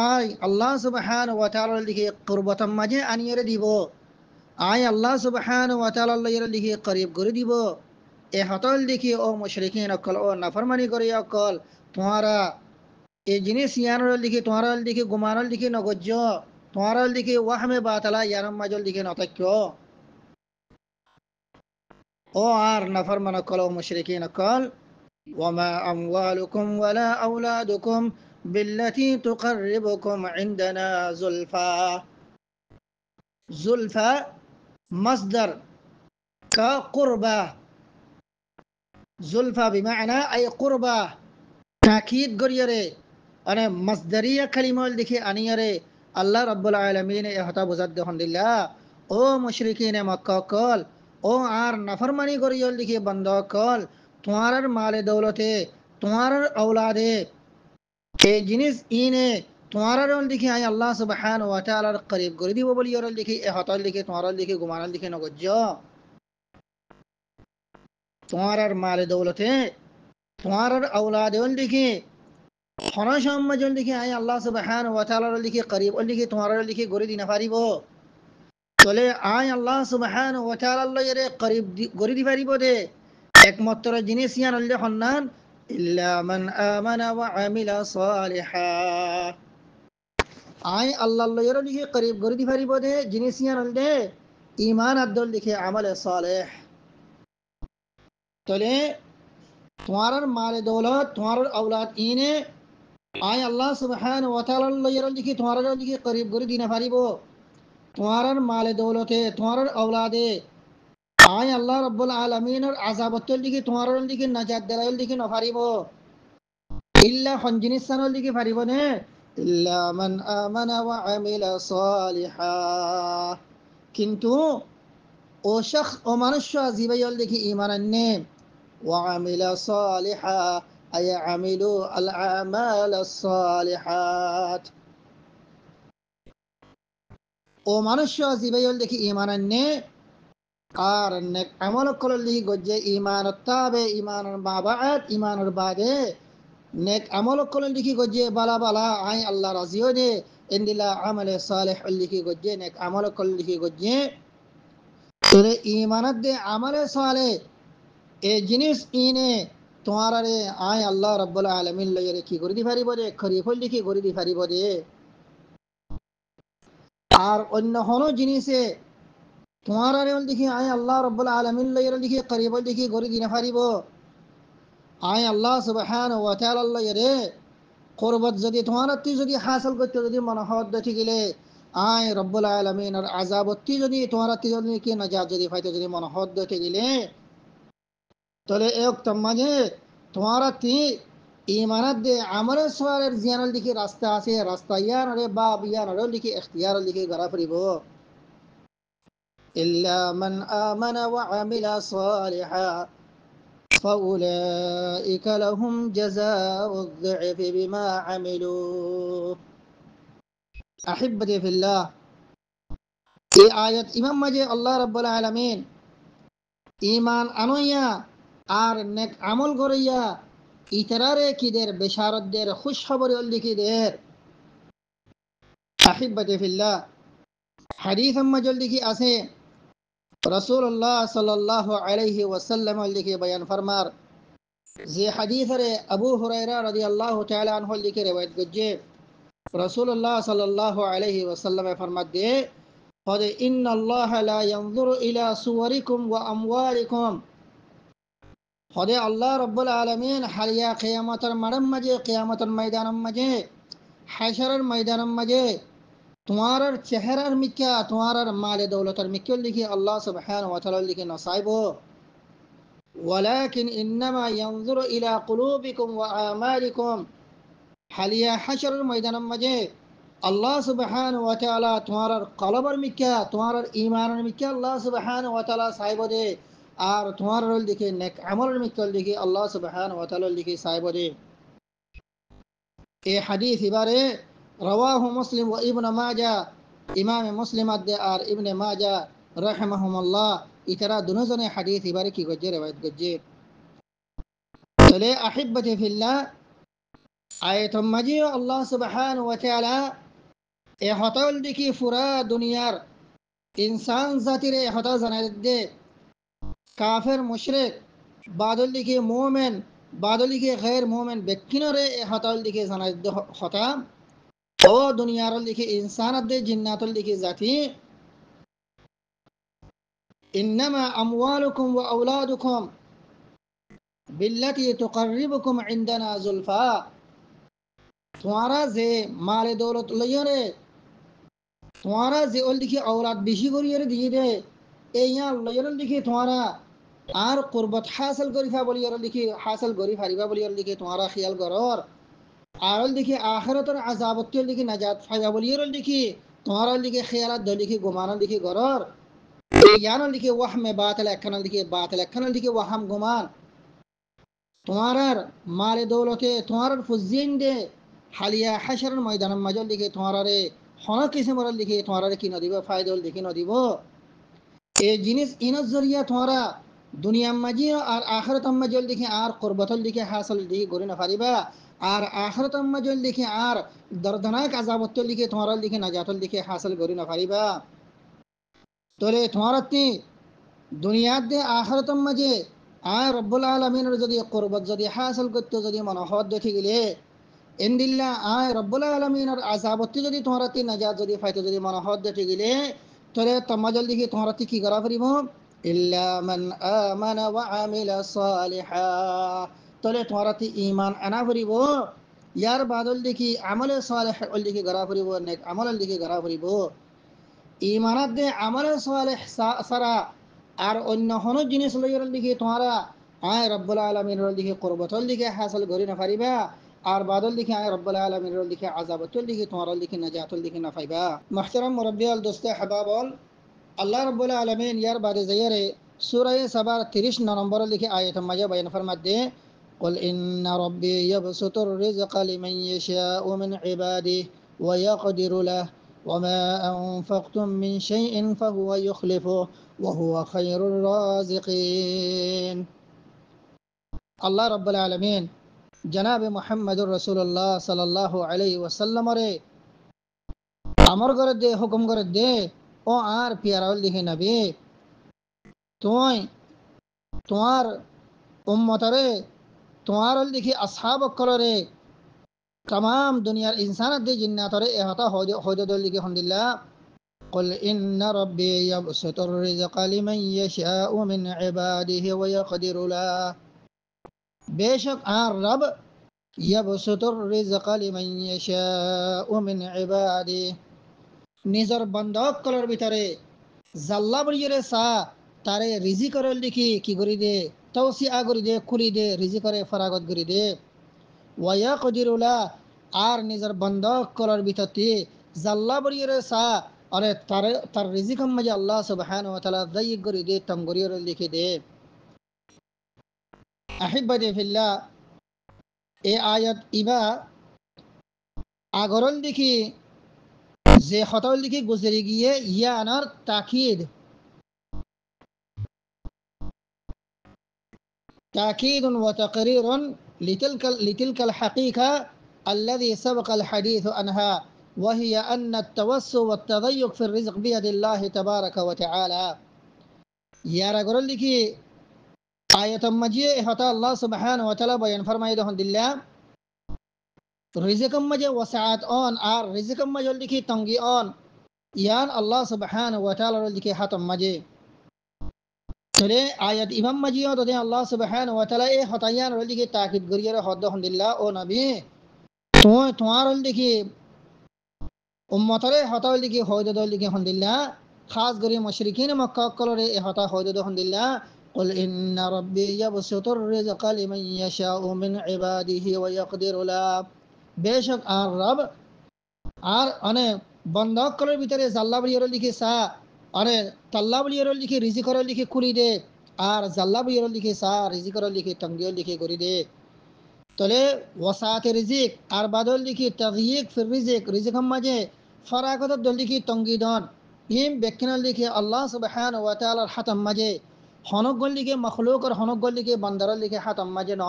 আয় আল্লাহ সুবহান ওয়া তাআলা লিখি কুরবতাম মাঝে আনিয়ে দিব আয় আল্লাহ সুবহান ওয়া তাআলা লিখি করিব করে দিব এ হতল দেখি ও মুশরিকিন অকল ও নাফরমানি করি অকল তোমারা এই জিনিস ইয়ানোর লিখি তোমার লিখি গুমানোর লিখি নগজ্য তোমার লিখি ওয়াহমে বাতালা ইয়ানম মাজল লিখি নতক্য ও আর নাফরমান অকল ও মুশরিকিন অকল ওয়ামা আমওয়ালুকুম ওয়ালা আওলাদুকুম বিল্লাতি তুকাররিবুকুম ইনদানা যুলফা যুলফা মসদার কা কুরবা যুলফা বিমানা আই কুরবা তাকিদ গরিয়ারে અને મસદરિયા કલિમોલ দেখি আনিয়ারে আল্লাহ রাব্বুল আলামিন এ হতা বুঝাত দেহন্দিল্লাহ ও মুশরিকিনে মক্কা কল ও আর নাফরমানি করিয়ল দেখি বন্ধ কল তোমার মালে দৌলতে তোমার ঔলাদে এই জিনিস ইনে তোমার দেখি আই আল্লাহ সুবহান ওয়া তাআলার করিব করে দিব বলি ওর দেখি এ হতাল দেখি তোমার দেখি গুমানাল দেখি নগজ্জ তোমার মালে দৌলতে তোমার ঔলাদে দেখি হনসম মাজল লিখে আই আল্লাহ সুবহানাহু ওয়া তাআলার লিখে করিব লিখে তোমার লিখে গরি দিনা পারিব তলে আই আল্লাহ সুবহানাহু ওয়া তাআলার লয়রে করিব গরি দি পারিব দে একমাত্র জিনিস ইয়ান আল্লাহ হন্নান ইল্লা মান আমানা ওয়া আমিলা সালিহা আই আল্লাহর লয়রে লিখে করিব গরি দি পারিব দে জিনিস ইয়ান আল্লাহ ঈমান আদল লিখে আমলে সালেহ তলে তোমার মালে দৌলত তোমার ঔলাদ ইনে আয় আল্লাহ সুবহানাহু ওয়া তাআলার লয়রে লিখি তোমার লিখি করিব গরি দিনা পারিব তোমার মালে দৌলতে তোমার ঔলাদে আয় আল্লাহ রাব্বুল আলামিনের আযাবত লিখি তোমার লিখি নাজাত দেলাইল লিখি নপারিব ইল্লা খঞ্জিনিসানল লিখি পারিব নে ইল্লা মান আমানা ওয়া আমিলা সালিহা কিন্তু ও শখস ও মানুষ্য জীবাইল লিখি ঈমান আননে ওয়া আমিলা সালিহা أي عملوا الأعمال الصالحات ও মানুষ্য জীবাইল দেখি ঈমান আননে আর নেক আমল করলি গজে ঈমানত তাবে ঈমানের বাবাত ঈমানের বাদে নেক আমল করলি দেখি গজে বালা বালা আই আল্লাহ রাজিও দে ইন্দিলা আমলে সালেহ লিখি গজে নেক আমল করলি দেখি গজে তোরে ঈমানত দে আমলে সালেহ এ জিনিস ইনে তোমার রে আয় আল্লাহ রাব্বুল আলামিন লয়রে কি করে দি পারিব রে খরিফল লিখি করে দি পারিব রে আর অন্য হনো জিনিসে তোমার রে দেখি আয় আল্লাহ রাব্বুল আলামিন লয়রে লিখি করিবল লিখি করে দি না পারিব আয় আল্লাহ সুবহানাহু ওয়া তাআলা লয়রে কুরবত যদি তোমার তি যদি হাসিল করতে যদি মনহদ দেখি গেলে আয় রাব্বুল আলামিনের আযাবতি যদি তোমার তি যদি কি নাজাত যদি পাইতে যদি মনহদ দেখি গেলে তলে এক তমাজে তোমার তি ঈমানত দে আমল সওয়ালের জিয়ানল লিখি রাস্তা আছে রাস্তা ইয়ান রে বাব ইয়ান রে লিখি ইখতিয়ার লিখি গরা ফরিব ইল্লা মান আমানা ওয়া আমিলা সালিহা ফাউলাইকা লাহুম জাযাউয যিফি বিমা আমিলু আহিব্বতি ফিল্লাহ এই আয়াত ইমাম মাঝে আল্লাহ রাব্বুল আলামিন ঈমান আনইয়া আর নেক আমল করিয়া ইতরারে কিদের বেশারতদের খুশখবরি লিখিদের আহিব্বাতি ফিল্লাহ হাদিস মাঝে লিখি আছে রাসূলুল্লাহ সাল্লাল্লাহু আলাইহি ওয়াসাল্লাম লিখে বয়ান ফরমার যে হাদিসরে আবু হুরায়রা রাদিয়াল্লাহু তাআলা আনহু লিখে রওয়ায়াত করছে রাসূলুল্লাহ সাল্লাল্লাহু আলাইহি ওয়াসাল্লাম ফরমাত দে قد إن الله لا ينظر إلى صوركم وأموالكم قد الله رب العالمين حاليا قيامة المرم مجي قيامة الميدان مجي حشر الميدان مجي تمہارا چہرہ مکیا تمہارا مال دولت مکیا لکھی اللہ سبحانہ وتعالی لکھی نصائبو ولكن إنما ينظر إلى قلوبكم وأعمالكم حاليا حشر الميدان مجي আল্লাহ সুবহানাহু ওয়া তাআলা তোমার কলবের মিক্কা তোমার ঈমানের মিক্কা আল্লাহ সুবহানাহু ওয়া তাআলা সাইব দে আর তোমার দিকে নেক আমলের মিক্কা দিকে আল্লাহ সুবহানাহু ওয়া তাআলা দিকে সাইব দে এই হাদিস ইবারে রাওয়াহু মুসলিম ওয়া ইবনে মাজাহ ইমাম মুসলিম আর ইবনে মাজাহ রাহিমাহুমুল্লাহ ইতারা দুজনে হাদিস ইবারে কি গজে রওয়ায়াত গজে তাহলে আহিব্বতি ফিল্লাহ আয়াতুম মাজিদ আল্লাহ সুবহানাহু ওয়া তাআলা এ হতাল দেখি পুরা দুনিয়ার ইনসান জাতির এ হতা জানাই দে কাফের মুশরিক বাদল দিকে মুমিন বাদল দিকে গैर মুমিন ব্যক্তিনরে এ হতাল দিকে জানাই দে হতা ও দুনিয়ার দিকে ইনসান দে জিন্নাতুল দিকে জাতি ইন্নামা আমওয়ালুকুম ওয়া আওলাদুকুম বিল্লাতি তুকাররিবুকুম ইনদানা যুলফা তোমারা যে মাল দৌলত লইরে তোমারা যে ওল দেখি औलाद বেশি করিয়ে দিয়ে দে এই লয়রল দেখি তোমারা আর কুরবত হাসিল করিফা বলিয়র দেখি হাসিল করি ফারিবা বলিয়র দেখি তোমারা খেয়াল করর আর দেখি আখিরাতের আযাবত দেখি নাজাত ফাইবা বলিয়র দেখি তোমারা দেখি খেয়ালত দেখি গুমান দেখি করর এই ইয়ান দেখি ওয়াহমে বাতিল একখান দেখি ওয়াহাম গুমান তোমার মাল দৌলতে তোমার ফুজিন দে হালিয়া হাশরের ময়দানের মাঝল দেখি তোমারে হন কিসিমর দেখি তোমারে কি নদিব ফায়দল দেখি নদিব এই জিনিস ইনর জরিয়া তোমারা দুনিয়া মাঝি আর আখিরাত মাঝল দেখি আর কুরবতল দেখি হাসিল দেখি গরি না পারিবা আর আখিরাত মাঝল দেখি আর দর্দনাক আযাবতল দেখি তোমার দেখি নাজাতল দেখি হাসিল গরি না পারিবা তোলে তোমারা তি দুনিয়াত দে আখিরাত মাঝে আর রব্বুল আলামিনের যদি কুরবত যদি হাসিল করতে যদি মনোহর দেখি গেলে ইনদিল্লাহ আয় রব্বুল আলামিনের আযাবতি যদি তোমারাতি নাজাত যদি ফাইতে যদি মনোহর দেখি গেলে তোরে তমাজল দেখি তোমারাতি কি করা পারিব ইল্লা মান আমানা ওয়া আমিলা সালিহা তোরে তোমারাতি ঈমান আনা পারিব ইয়ার বাদল দেখি আমলে সালেহ ওল দেখি করা পারিব নেক আমল দেখি করা পারিব ঈমানাত দে আমলে সালেহ সারা আর অন্য কোন জিনিস লইর দিকে তোমারা আয় রব্বুল আলামিনের দিকে কুরবতল দিকে হাসিল করি না পারিবা আর বাদল দিকে আয় রব্বুল আলামিনের দিকে আযাবতল দিকে তোমার দিকে নাজাতল দিকে না পাইবা মুহতারাম মুরব্বিয়াল দোস্তে হাবাবল আল্লাহ রব্বুল আলামিন ইয়ার বাদে যায়রে সূরা সাবার 30 নম্বর লিখে আয়াত মাঝে বয়ান ফরমাত দে قل إن ربي يبسط الرزق لمن يشاء من عباده ويقدر له وما أنفقتم من شيء فهو يخلفه وهو خير الرازقين الله رب العالمين جناب محمد رسول الله صلى الله عليه وسلم রে আমর করে দে হুকুম করে দে ও আর পিয়ারাউল লিখে নবী তুই তোমার উম্মতরে তোমার লিখি আসহাব কলরে तमाम दुनियार इंसान दे जिन्नातरे एहता होदे दल लिखे हंदिल्ला قل إن ربي يبسط الرزق لمن يشاء من عباده ويقدر له बेशक आर रब यबसुत الرزق لمن يشاء من عباده निजर बंदक कलर ভিতরে জাল্লা বলিরে সা তারে রিজিক করল দেখি কি করি দে তৌসিআ করি দে খুলি দে রিজিক করে ফরাগত করি দে ওয়ায়াকদিরু লা আর নিজের বন্ধক করার ভিতরে জাল্লা বরিয়ে সা আরে তার রিজিক মাঝে আল্লাহ সুবহানাহু ওয়া তাআলা দায়িক করে দে তম গরিয়ে লিখে দে আহিব্বাতি ফিল্লাহ এই আয়াত ইবা আগরল দেখি যে হতার লিখে গুজরে গিয়ে ইয়া আনার তাকিদ تأكيد وتقرير لتلك الحقيقة الذي سبق الحديث عنها وهي أن التوسع والتضيق في الرزق بيد الله تبارك وتعالى يا رجل لك آية مجيء هتا الله سبحانه وتعالى بيان فرمائے الحمد لله رزق مجيء وسعات آن আর رزق مجيء لك تنگي آن يان الله سبحانه وتعالى لك حتم مجيء তলে আয়াত ইমাম মাজিও তদে আল্লাহ সুবহানাহু ওয়া তাআলা এই হতায়ান রল দিকে তাকিদ করিয়ে হদ আলহামদুলিল্লাহ ও নবী তোমার রল দিকে উম্মতরে হতা রল দিকে হয়দ দল দিকে আলহামদুলিল্লাহ খাস করে মুশরিকিন মক্কা কলরে এই হতা হয়দ আলহামদুলিল্লাহ قل إن ربي يبسط الرزق لمن يشاء من عباده ويقدر له বেশক আর রব আর অনে বন্ধক কলর ভিতরে জাল্লা বলি রল দিকে সা আরে তাল্লা বলি রল লিখে রিজিক রল লিখে খুলি দে আর জাল্লা বলি রল লিখে সা রিজিক রল লিখে তঙ্গিয়ল লিখে করি দে তলে ওয়াসাতে রিজিক আর বাদল লিখি তাগয়িক ফির রিজিক রিজিক মাঝে ফারাকত দল লিখি তঙ্গিদন ইম বেকিনাল লিখে আল্লাহ সুবহানাহু ওয়া তাআলার হাতম মাঝে হনগল লিখে মখলুক আর হনগল লিখে বান্দার লিখে হাতম মাঝে ন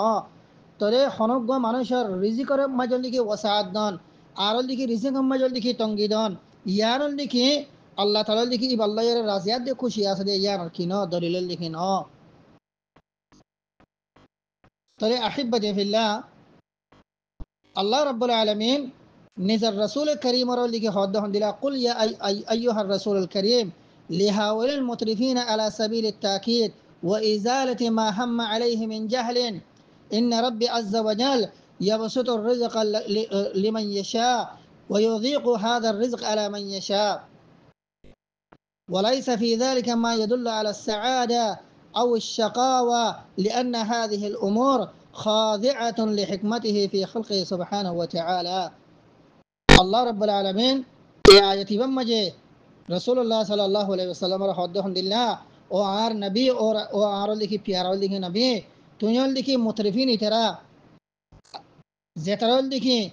তলে হনগ মানুষের রিজিকর মাঝে লিখে ওয়াসাত দন আর লিখে রিজিক মাঝে লিখে তঙ্গিদন ইয়ার লিখে আল্লাহ তাআলা লিখি ইবাল্লাহের রাজিয়াত দে খুশি আছে দে ইয়ার কিনো দলিল লিখি ন তলে আহিব্বাতি ফিল্লাহ আল্লাহ রাব্বুল আলামিন নিজের রাসূল করিম আর লিখি হদ আলহামদুলিল্লাহ কুল ইয়া আইয়ুহার রাসূলুল করিম লিহাউলিল মুতরিফিন আলা সাবিলিত তাকিদ ওয়া ইজালাতি মা হাম্মা আলাইহি মিন জাহলিন ইন্না রাব্বি আযজা ওয়া জাল ইয়াবসুতুর রিজকা লিমান ইয়াশা ওয়া ইউযীকু হাযার রিজক আলা মান ইয়াশা وليس في ذلك ما يدل على السعادة أو الشقاوة لأن هذه الأمور خاضعة لحكمته في خلقه سبحانه وتعالى الله رب العالمين آية بمجي رسول الله صلى الله عليه وسلم الحمد لله وعار نبي وعار لكي بيار لكي نبي تنيول لكي مترفين ترى زيترول لكي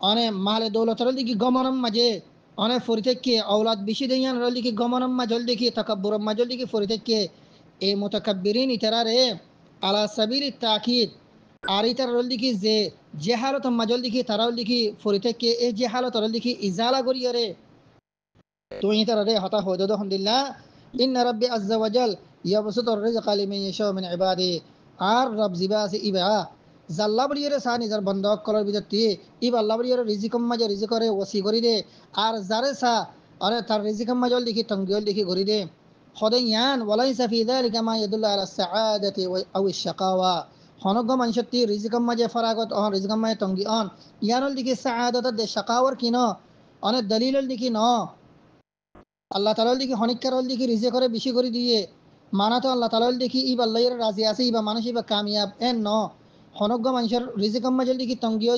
أنا مال دولة لكي غمرم مجي অনেক ফরিতেককে আওলাদ বেশি দেয়ান রলিকে গমনম মাজল দেখি তাকাব্বুরম মাজল দেখি ফরিতেককে এই মুতাকাব্বিরিন ইতারারে আলা সাবিলি তাকিদ আর ইতার রল দেখি যে জেহালত মাজল দেখি তারাও দেখি ফরিতেককে এই জেহালত রল দেখি ইজালা করিয়ারে তো ইতারারে হতা হয়দ আলহামদুলিল্লাহ ইন্না রাব্বি আযজা ওয়া জাল ইয়াবসুতুর রিজকা লিমান ইয়াশাউ মিন ইবাদি আর রব জিবাসি ইবা জাল্লা বলিয়ে সা নিজের বন্ধক করার ভিতরটি ইব আল্লাহ বলিয়ে রিজিকম মাঝে রিজিকরে ওসি করি দে আর যারে সা আরে তার রিজিকম মাঝল দেখি তঙ্গিয়ল দেখি করি দে খদে ইয়ান ওয়ালাইসা ফি যালিকা মা ইয়াদুল্লু আলা সাআদাতি আও আশ-শাকাওয়া হনগ মানশতি রিজিকম মাঝে ফারাগত অন রিজিকম মাঝে তঙ্গি অন ইয়ানল দেখি সাআদাত দে শাকাওয়ার কি ন অনেক দলিলল দেখি ন আল্লাহ তাআলা দেখি হনিকারল দেখি রিজিকরে বেশি করে দিয়ে মানা তো আল্লাহ তাআলা দেখি ইব আল্লাহর রাজি আছে ইবা মানুষ ইবা কামিয়াব এন ন হনগ্য মানুষের রিজিকম মাঝে লিখি তঙ্গিও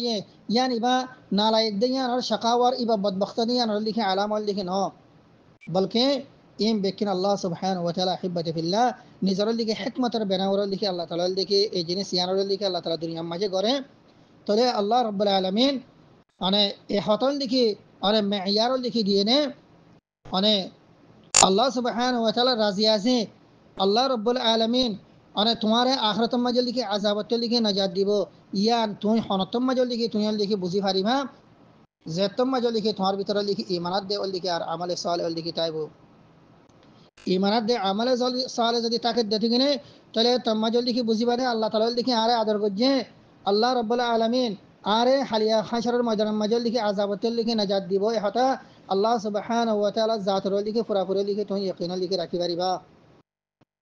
ইয়ান ইবা নালায়েক দিয়ান আর শাকাওয়ার ইবা বদবখত দিয়ান আর লিখি আলামল লিখি ন বলকে ইম বেকিন আল্লাহ সুবহানাহু ওয়া তাআলা হিব্বাতি ফিল্লাহ নিজর লিখি হিকমতের বেনাওর লিখি আল্লাহ তাআলা লিখি এই জিনিস ইয়ানর লিখি আল্লাহ তাআলা দুনিয়ার মাঝে করে তলে আল্লাহ রাব্বুল আলামিন মানে এই হতল লিখি আর মেয়ার লিখি দিয়ে নে মানে আল্লাহ সুবহানাহু ওয়া তাআলা রাজি আছে আল্লাহ রাব্বুল আলামিন अने तुम्हारे आखरतम मजल लिखे आजाबत लिखे नजात दिबो या तुम हनतम मजल लिखे तुम लिखे बुझी फारिमा जेतम मजल लिखे तुम्हारे भीतर लिखे ईमानत दे लिखे और अमल साले लिखे ताइबो ईमानत दे अमल साले যদি তাকে দেতে গনে তাহলে তম মজল লিখে বুঝি পারে আল্লাহ তাআলা লিখে আরে আদর গজে আল্লাহ রাব্বুল আলামিন আরে হালিয়া হাশরের ময়দান মজল লিখে আজাবত লিখে নজাত দিব এহতা আল্লাহ সুবহানাহু ওয়া তাআলা জাতর লিখে পুরাপুরি লিখে তুমি ইয়াকিন লিখে রাখি পারিবা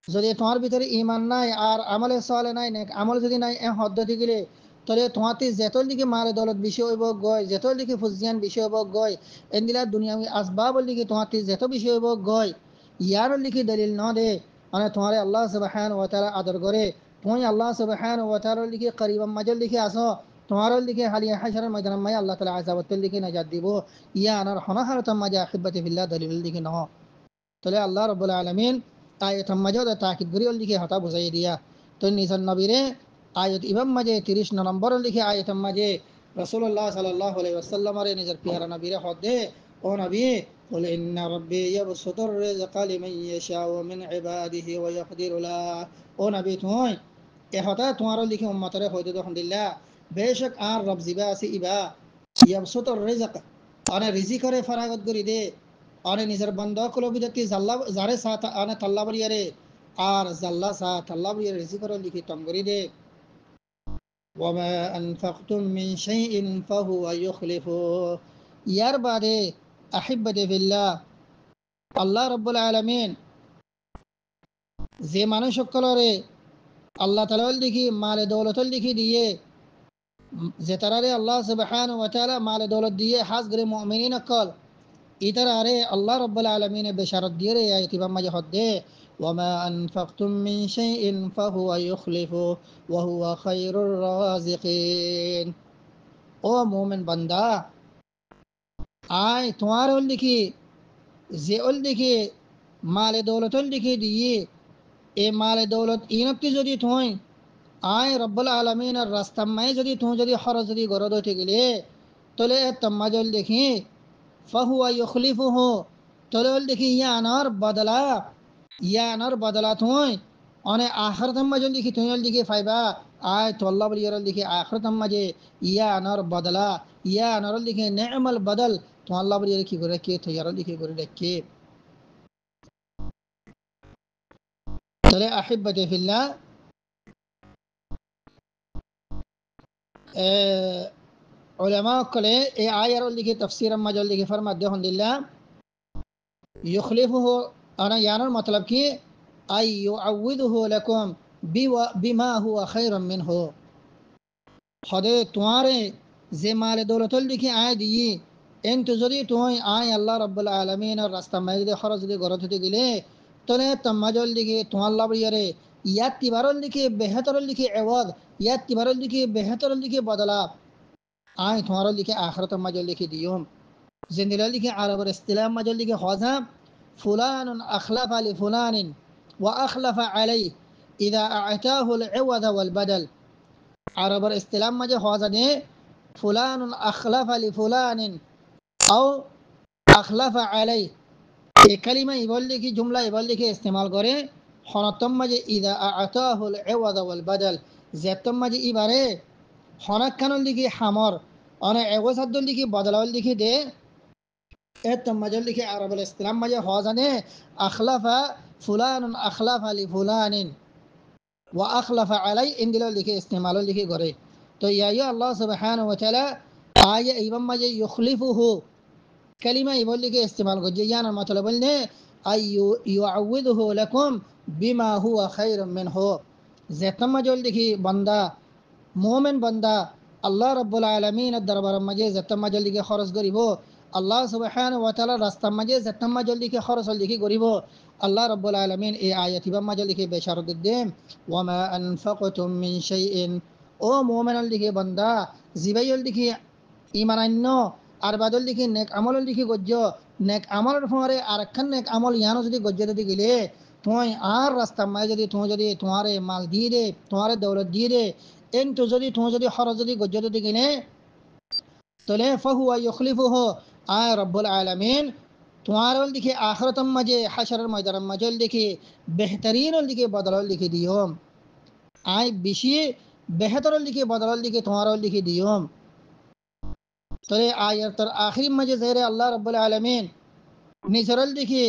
যদি তোমার ভিতরে ইমান নাই আর আমলে সালে নাই নেক আমল যদি নাই এ পদ্ধতি গিলে তাহলে তোমাতে যেতল দিকে মারে দৌলত বিষয় হইব গয় যেতল দিকে ফুজিয়ান বিষয় হইব গয় এন্দিলা দুনিয়াবি আসবাব লিখে তোমাতে যেত বিষয় হইব গয় ইয়ার লিখে দলিল ন দে মানে তোমারে আল্লাহ সুবহানাহু ওয়া তাআলা আদর করে তুমি আল্লাহ সুবহানাহু ওয়া তাআলা লিখে করিবাম মাজল লিখে আসো তোমার লিখে হালিয়া হাশরের ময়দান মাই আল্লাহ তাআলা আযাবত লিখে নাজাত দিব ইয়া আনার হনাহারতাম মাজা হিব্বাতি ফিল্লাহ দলিল লিখে ন তাহলে আল্লাহ রাব্বুল আলামিন आयत मजे ताकिद गुरी लिखे हता बुझाई दिया तो निसन नबीरे आयत इमाम मजे 30 नंबर लिखे आयत मजे रसूलुल्लाह सल्लल्लाहु अलैहि वसल्लम रे निजर प्यारा नबीरे हदे ও নবী قل إن ربي يبسط الرزق لمن يشاء من عباده ويقدر له ও নবী তুই এহতা তোমার লিখে উম্মতরে হইতে তখন দিল্লা বেশক আর রব জিবা আছে ইবা ইয়াবসুতুর রিজক আনে রিজিকরে ফরাগত করি দে আনে নিজের বন্ধ কলো বিদতি জাল্লা জারে সাথ আনে তাল্লা বরিয়ারে আর জাল্লা সা তাল্লা বরিয়ারে রিজিকরে লিখি তম করি দে ওয়ামা আনফাকতুম মিন শাইইন ফাহুয়া ইউখলিফু ইয়ার বাদে আহিব্বাতি ফিল্লাহ আল্লাহ রাব্বুল আলামিন যে মানুষ সকলরে আল্লাহ তাআলার লিখি মালে দৌলতর লিখি দিয়ে যে তারারে আল্লাহ সুবহানাহু ওয়া তাআলা মালে দৌলত দিয়ে হাজ করে মুমিনিন আকল ইতারারে আল্লাহ রাব্বুল আলামিন বেশারত দিয়ে রে আয়াতিবা মাঝে হদ্দে ওয়ামা আনফাকতুম মিন শাইইন ফাহুয়া ইউখলিফু ওয়া হুয়া খায়রুর রাযিকিন ও মুমিন বান্দা আয় তোমার লিখি যে লিখি মালে দৌলতর লিখি দিয়ে এ মালে দৌলত ইনক্তি যদি তুই আয় রব্বুল আলমিনের রাস্তাম্মায় যদি তুই যদি খরচ যদি গরদ হইতে গেলে তলে তম্মাজল দেখি ফাহুয়া ইউখলিফুহু তলে দেখি ইয়ানার বদলা তুই অনে আখর তম্মাজল দেখি তুই দেখি ফাইবা আয় তোল্লা বলিয়ার দেখি আখর তম্মাজে ইয়ানার দেখি নেমল বদল তো আল্লাহ বলিয়ার কি করে কে তৈয়ার দেখি করে দেখে তলে আহিব্বাতি ফিল্লাহ علماء كله آية اللي تفسير ما جل اللي فرما دهون لله يخلفه أنا يعني المطلب كي أي يعوضه لكم بما هو خير منه خده تواره زمال دولة اللي كي عادي انت زدي توي آي الله رب العالمين الرستا ما يدي خرج دي غرط دي گله تله تم جل اللي كي تو الله برياره ياتي بارل اللي كي بهتر اللي كي عوض ياتي بارل اللي كي بهتر اللي كي بدلا آي تمہارا لکھے آخرت مجل لکھے دیوم زندلا لکھے عرب الاستلام مجل لکھے خوازا فلان أخلف لفلان وأخلف عليه إذا أعتاه العوض والبدل عرب الاستلام مجل خوازا دے فلان أخلف لفلان أو أخلف عليه یہ کلمہ يبول لکھے جملہ يبول لکھے استعمال کرے خنطم مجل إذا أعتاه العوض والبدل زیتم مجل إبارے خنق كانوا لكي حمار أنا أقول صدق لكي بدلاو لكي ده إتم مجال لكي عرب الإسلام مجال خوازنه أخلف فلان أخلف لفلان وأخلف علي إن دلو لكي استعمالو لكي غري تو يا الله سبحانه وتعالى آية إيبام مجال يخلفه كلمة يقول لكي استعمال غري يعني مطلب لنا أي يعوضه لكم بما هو خير منه زيتم مجال لكي بندا মোমেন বান্দা আল্লাহ রাব্বুল আলামিনের দরবারের মাঝে যত মাজলিকে খরচ করিব আল্লাহ সুবহানাহু ওয়া তাআলা রাস্তার মাঝে যত মাজলিকে খরচ লিখি করিব আল্লাহ রাব্বুল আলামিন এই আয়াতিবা মাজলিকে বেশারত দেন ওয়ামা আনফাকতুম মিন শাইইন ও মোমেনের লিখে বান্দা জিবাইল লিখে ইমানান্য আর বাদল লিখে নেক আমল লিখে গজ্জ নেক আমলের ফরে আরেকখান নেক আমল ইয়ানো যদি গজ্জ দিতে গেলে তুই আর রাস্তার মাঝে যদি তুই যদি তোমারে মাল দিয়ে দে তোমারে দৌলত দিয়ে দে انتو جدي تو جدي خرج جدي گجد دگينه تله فهو يخلفه آي رب العالمين تمہارول دیکھے آخرتم مجھے حشر مجرم مجل دیکھے بہترین دیکھے بدلول دیکھے دیوم آئی بشی بہترول دیکھے بدلول دیکھے تمہارول دیکھے دیوم تله آیت تر آخری مجھے زہر اللہ رب العالمین نزرل دیکھے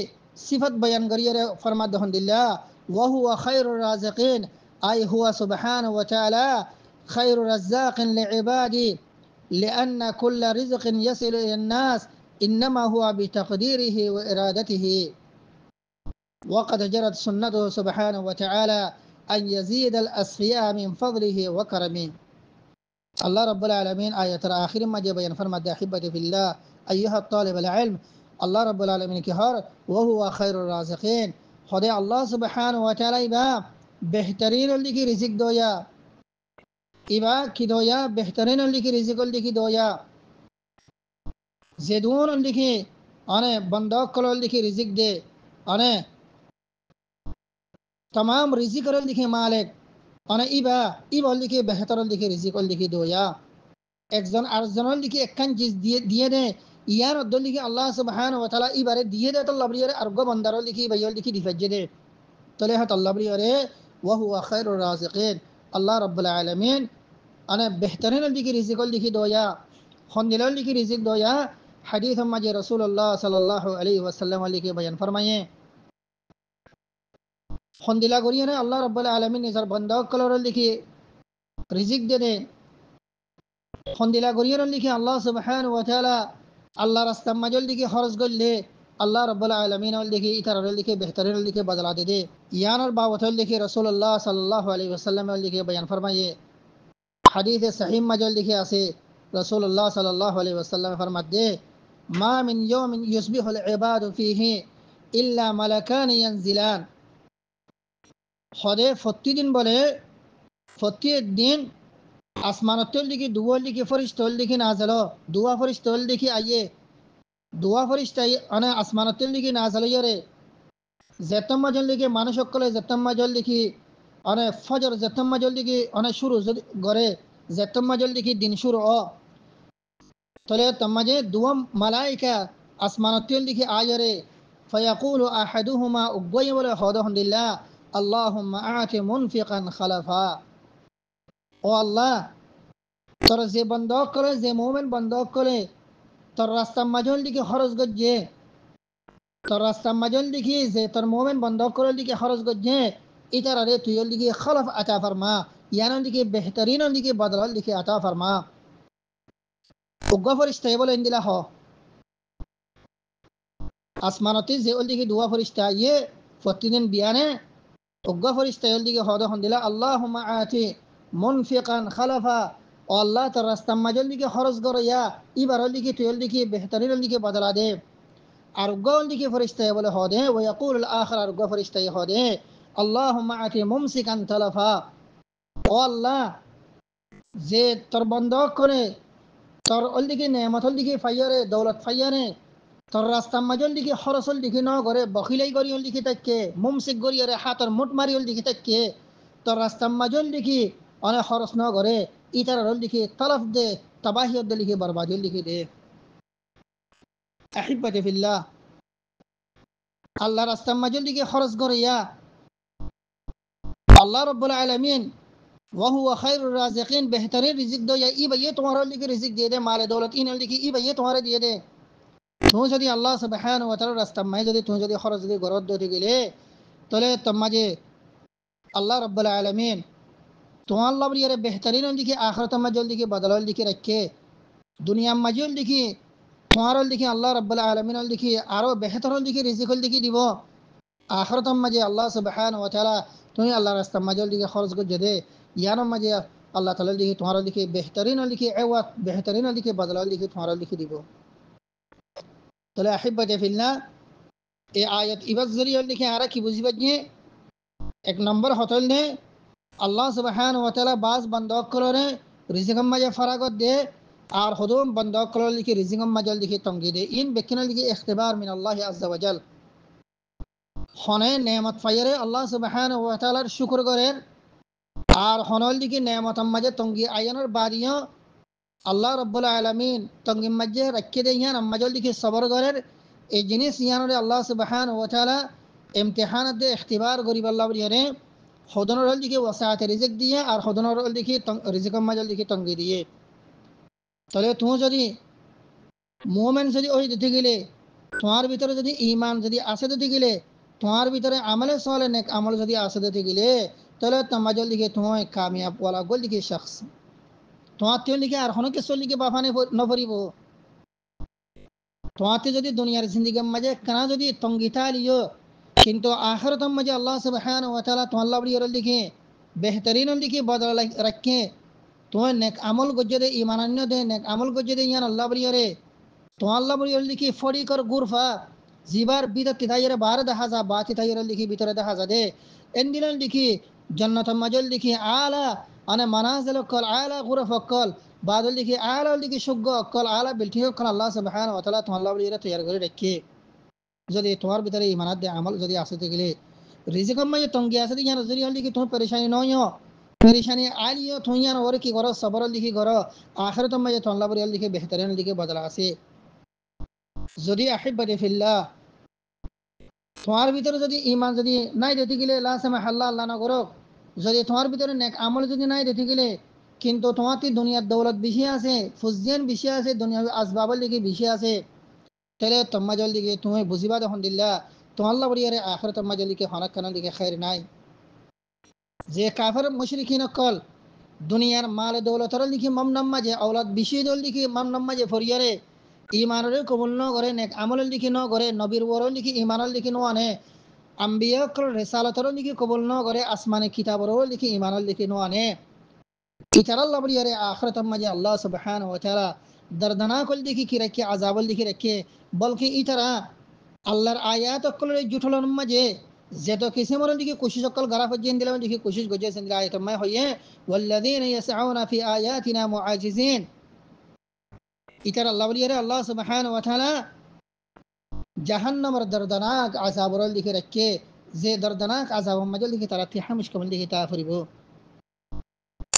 صفت بیان کریے فرما دہن دلہ وهو خير الرازقين أي هو سبحانه وتعالى خير رزاق لعباده لأن كل رزق يصل إلى الناس إنما هو بتقديره وإرادته وقد جرت سنته سبحانه وتعالى أن يزيد الأسخياء من فضله وكرمه الله رب العالمين آية آخر ما جاء بيان فرما أحبتي في الله أيها الطالب العلم الله رب العالمين كهار وهو خير الرازقين خدای الله سبحانه وتعالى إبا بهترین اللي کی رزق دویا إبا کی دویا بهترین اللي کی رزق اللي کی دویا زدون اللي کی آنه بنداق کل اللي کی رزق دے آنه تمام رزق اللي کی مالک آنه إبا اللي کی بهتر اللي کی رزق اللي کی دویا একজন আরেকজনের দিকে একখান চিজ দিয়ে দেয় ইয়ান অদ্দল লিখি আল্লাহ সুবহানাহু ওয়া তাআলা ইবারে দিয়ে দে তল্লা বরিয়ারে আর গো বন্দার লিখি বাইয়ল লিখি দিফাজ্জে দে তলে হাত আল্লাহ বরিয়ারে ওয়া হুয়া খায়রুর রাজিকিন আল্লাহ রাব্বুল আলামিন আনে বেহতরিন লিখি রিজিক লিখি দয়া খন্দিল লিখি রিজিক দয়া হাদিস মাঝে রাসূলুল্লাহ সাল্লাল্লাহু আলাইহি ওয়াসাল্লাম লিখি বয়ান ফরমায়ে খন্দিলা গরিয়ারে আল্লাহ রাব্বুল আলামিন নিজার বন্দা কলর লিখি রিজিক দে দে খন্দিলা গরিয়ারে লিখি আল্লাহ সুবহানাহু ওয়া তাআলা আল্লাহ রাস্তা মাজল দিকে খরচ করলে আল্লাহ রাব্বুল আলামিন লিখি ইতার লিখি বেহতরিন লিখি বদলা দে দে ইয়ানার বাবতল লিখি রাসূলুল্লাহ সাল্লাল্লাহু আলাইহি ওয়াসাল্লাম লিখি বয়ান ফরমায়ে হাদিস সহিহ মাজল লিখি আছে রাসূলুল্লাহ সাল্লাল্লাহু আলাইহি ওয়াসাল্লাম ফরমাতে মা মিন ইয়াউমিন ইউসবিহুল ইবাদু ফিহি ইল্লা মালাকান ইয়ানজিলান হদে প্রতিদিন বলে প্রতিদিন আসমানতল দিকে দুয়ার দিকে ফরিশতল দিকে নাজল দুয়া ফরিশতল দিকে আইয়ে দুয়া ফরিশতাই আনে আসমানতল দিকে নাজল ইয়ারে জেতম্মা জল দিকে মানুষ সকলে জেতম্মা জল দিকে অনে ফজর জেতম্মা জল দিকে অনে শুরু করে জেতম্মা জল দিকে দিন শুরু তলে তম্মাজে দুয়া মালাইকা আসমানতল দিকে আয়রে فيقول أحدهما أقوي ولا خذهم لله اللهم أعط منفقا خلفا ও আল্লাহ তোর যে বন্ধক করে যে মোমেন বন্ধক করে তোর রাস্তা মাজল দিকে খরচ গজ্জে তোর রাস্তা মাজল দিকে যে তোর মোমেন বন্ধক করে দিকে খরচ গজ্জে ইতার আরে তুই দিকে খলফ আতা ফরমা ইয়ানোর দিকে বেহতরিন দিকে বদলাল দিকে আতা ফরমা উগ্র ফরিস্তা বলে ইন্দিলা হ আসমানতি যে ওল দিকে দুয়া ফরিস্তা ইয়ে প্রতিদিন বিয়ানে উগ্র ফরিস্তা ওল দিকে হদ হন্দিলা আল্লাহুম্মা আতি মুনফিকান খালাফা ও আল্লাহ তার রাস্তা মাজল দিকে খরচ করো ইয়া ইবার দিকে তুই দিকে বেহতরিন দিকে বদলা দে আর উগ্র দিকে ফরিস্তা বলে হদে ও ইয়াকুল আল আখির আর উগ্র ফরিস্তা হদে আল্লাহুম্মা আতি মুমসিকান তালাফা ও আল্লাহ যে তোর বন্ধক করে তোর ওল দিকে নেমতল দিকে ফাইয়ারে দৌলত ফাইয়ারে তোর রাস্তা মাজল দিকে খরচল দিকে ন করে বখিলাই করি হল দিকে তাকে মুমসিক গরিয়ারে হাতর মুঠ মারি হল দিকে তাকে তোর রাস্তা মাজল দিকে অনেক খরচ ন করে ইতার হল দিকে তলফ দে তবাহিয়ত লিখে বরবাদি লিখে দে আহিব্বাতি ফিল্লাহ আল্লাহ রাস্তা মাজল দিকে খরচ করে ইয়া আল্লাহ রাব্বুল আলামিন ওয়া হুয়া খায়রুর রাজিকিন বেহতরিন রিজিক দো ইয়া ইবাইয়ে তোমার লিখে রিজিক দিয়ে দে মালে দৌলত ইন লিখে ইবাইয়ে তোমার দিয়ে দে তুমি যদি আল্লাহ সুবহানাহু ওয়া তাআলার রাস্তা মাই যদি তুমি যদি খরচ যদি গরদ দিতে গেলে তাহলে তোমাজে আল্লাহ রাব্বুল আলামিন তোমার আল্লাহ বলিয়ারে বেহতরিন দিকে আখিরাত মাজল দিকে বদলাল দিকে রাখে দুনিয়া মাজল দিকে তোমার দিকে আল্লাহ রাব্বুল আলামিন দিকে আরো বেহতর দিকে রিজিক দিকে দিব আখিরাত মাঝে আল্লাহ সুবহানাহু ওয়া তাআলা তুমি আল্লাহর রাস্তা মাজল দিকে খরচ করে দে ইয়ানোর মাঝে আল্লাহ তাআলা দিকে তোমার দিকে বেহতরিন দিকে এওয়াত বেহতরিন দিকে বদলাল দিকে তোমার দিকে দিব তাহলে আহিব্বাতি ফিল্লাহ এই আয়াত ইবাজ জরিয়া লিখে আর কি বুঝিবা যে এক নম্বর হতল নে আল্লাহ সুবহানাহু ওয়া তাআলা বাজ বন্ধক করে রিজিকম মাঝে ফরাগত দে আর হুদুম বন্ধক করে লিখে রিজিকম মাজল দিকে তঙ্গি দে ইন বেকিনা লিখে ইখতিবার মিন আল্লাহ আযজা ওয়া জাল হনে নেমত ফায়ারে আল্লাহ সুবহানাহু ওয়া তাআলার শুকর করেন আর হনল দিকে নেমত মাঝে তঙ্গি আয়ানোর বাদিয়া আল্লাহ রাব্বুল আলামিন তঙ্গিম মাঝে রাখে দে ইয়ান মাজল দিকে সবর করেন এই জিনিস ইয়ানোরে আল্লাহ সুবহানাহু ওয়া তাআলা ইমতিহানাত দে ইখতিবার করিব আল্লাহ বলিয়ারে হদনের দিকে ওয়াসাআত রিজিক দিয়ে আর হদনের দিকে রিজিকম মাজল দিকে তঙ্গি দিয়ে তাহলে তুমি যদি মুমিন যদি ওই দিতে গেলে তোমার ভিতরে যদি ঈমান যদি আসে দিতে গেলে তোমার ভিতরে আমলে সালে নেক আমল যদি আসে দিতে গেলে তাহলে তোমাজল দিকে তুমি কামিয়াব ওয়ালা গোল দিকে শখস তোমার তেল দিকে আর হন কিছু লিখে বাফানে নভরিব তোমাতে যদি দুনিয়ার জিন্দিগির মাঝে কানা যদি তঙ্গিতা লিও কিন্তু আখিরাতের মাঝে আল্লাহ সুবহানাহু ওয়া তাআলা তোমার লাবরির দিকে বেহতরিন দিকে বদল রাখে তোমার নেক আমল গজ্জে দে ঈমানান্য দে নেক আমল গজ্জে দে ইয়ান আল্লাহ বরিয়ারে তোমার আল্লাহ বরিয়ার লিখি ফড়ি কর গুরফা জিবার বিদত তিতাইরে বার দেখা যা বাতি তাইরে লিখি ভিতরে দেখা যা দে এন্দিনাল লিখি জান্নাতুল মাজল লিখি আলা আনে মানাজিল কল আলা গুরফ কল বাদল লিখি আলা লিখি সুগ্গ কল আলা বিলঠি কল আল্লাহ সুবহানাহু ওয়া তাআলা তোমার আল্লাহ বরিয়ারে তৈয়ার করে রাখে যদি তোমার ভিতরে ঈমানাত দে আমল যদি আসতে গেলে রিজিকম মাঝে তঙ্গি আছে ইয়ান যদি হল লিখি তুমি পরেশানি নয় পরেশানি আলিও তুমি ইয়ান ওরে কি করো সবর লিখি করো আখিরাতের মাঝে তোমার আল্লাহ বরিয়ার লিখি বেহতরিন লিখি বদলা আছে যদি আহিব্বাতি ফিল্লাহ তোমার ভিতরে যদি ইমান যদি নাই দিতে গেলে লা সামাহ আল্লাহ আল্লাহ না করো, যদি তোমার ভিতরে নেক আমল যদি নাই দিতে গেলে কিন্তু তোমার দুনিয়ার দৌলত বেশি আছে, ফুজিয়ান বেশি আছে, দুনিয়ার আসবাবল দিকে বেশি আছে, তাহলে তোমার জল দিকে তুমি বুঝিবা তখন দিল্লা তোমার আল্লাহ বলিয়ারে আখের তোমার জল দিকে হনাক কানার দিকে খায়ের নাই। যে কাফের মুশরিকিন কল দুনিয়ার মাল দৌলতর লিখি মম নাম্মা যে আওলাদ বেশি দল লিখি মম নাম্মা যে ফরিয়ারে ইমানরে কবুল ন করে নেক আমল লিখি ন করে নবীর ওর লিখি ইমানল লিখি নো আনে আম্বিয়া কল রেসালতর লিখি কবুল ন করে আসমানে কিতাবর লিখি ইমানল লিখি নো আনে ইতারাল্লাহ বলিয়ারে আখরত মাঝে আল্লাহ সুবহান ওয়া তাআলা দর্দনা কল দেখি কি রাখে আযাবল দেখি রাখে বলকে ইতারা আল্লাহর আয়াত অকলের জুঠলন মাঝে যেত কিসিমর দিকে কোশিশ অকল গারা ফজিন দিলাম দিকে কোশিশ গজেছেন আয়াত মা হইয়ে ওয়াল্লাযীনা ইয়াসআউনা ফি আয়াতিনা মুআজিজিন ইতারা আল্লাহ বলিয়ারে আল্লাহ সুবহান ওয়া তাআলা জাহান্নামের দর্দনাক আযাবর দিকে রাখে যে দর্দনাক আযাব মাঝে দিকে তারা তিহামিশ কমল দিকে তা ফরিব।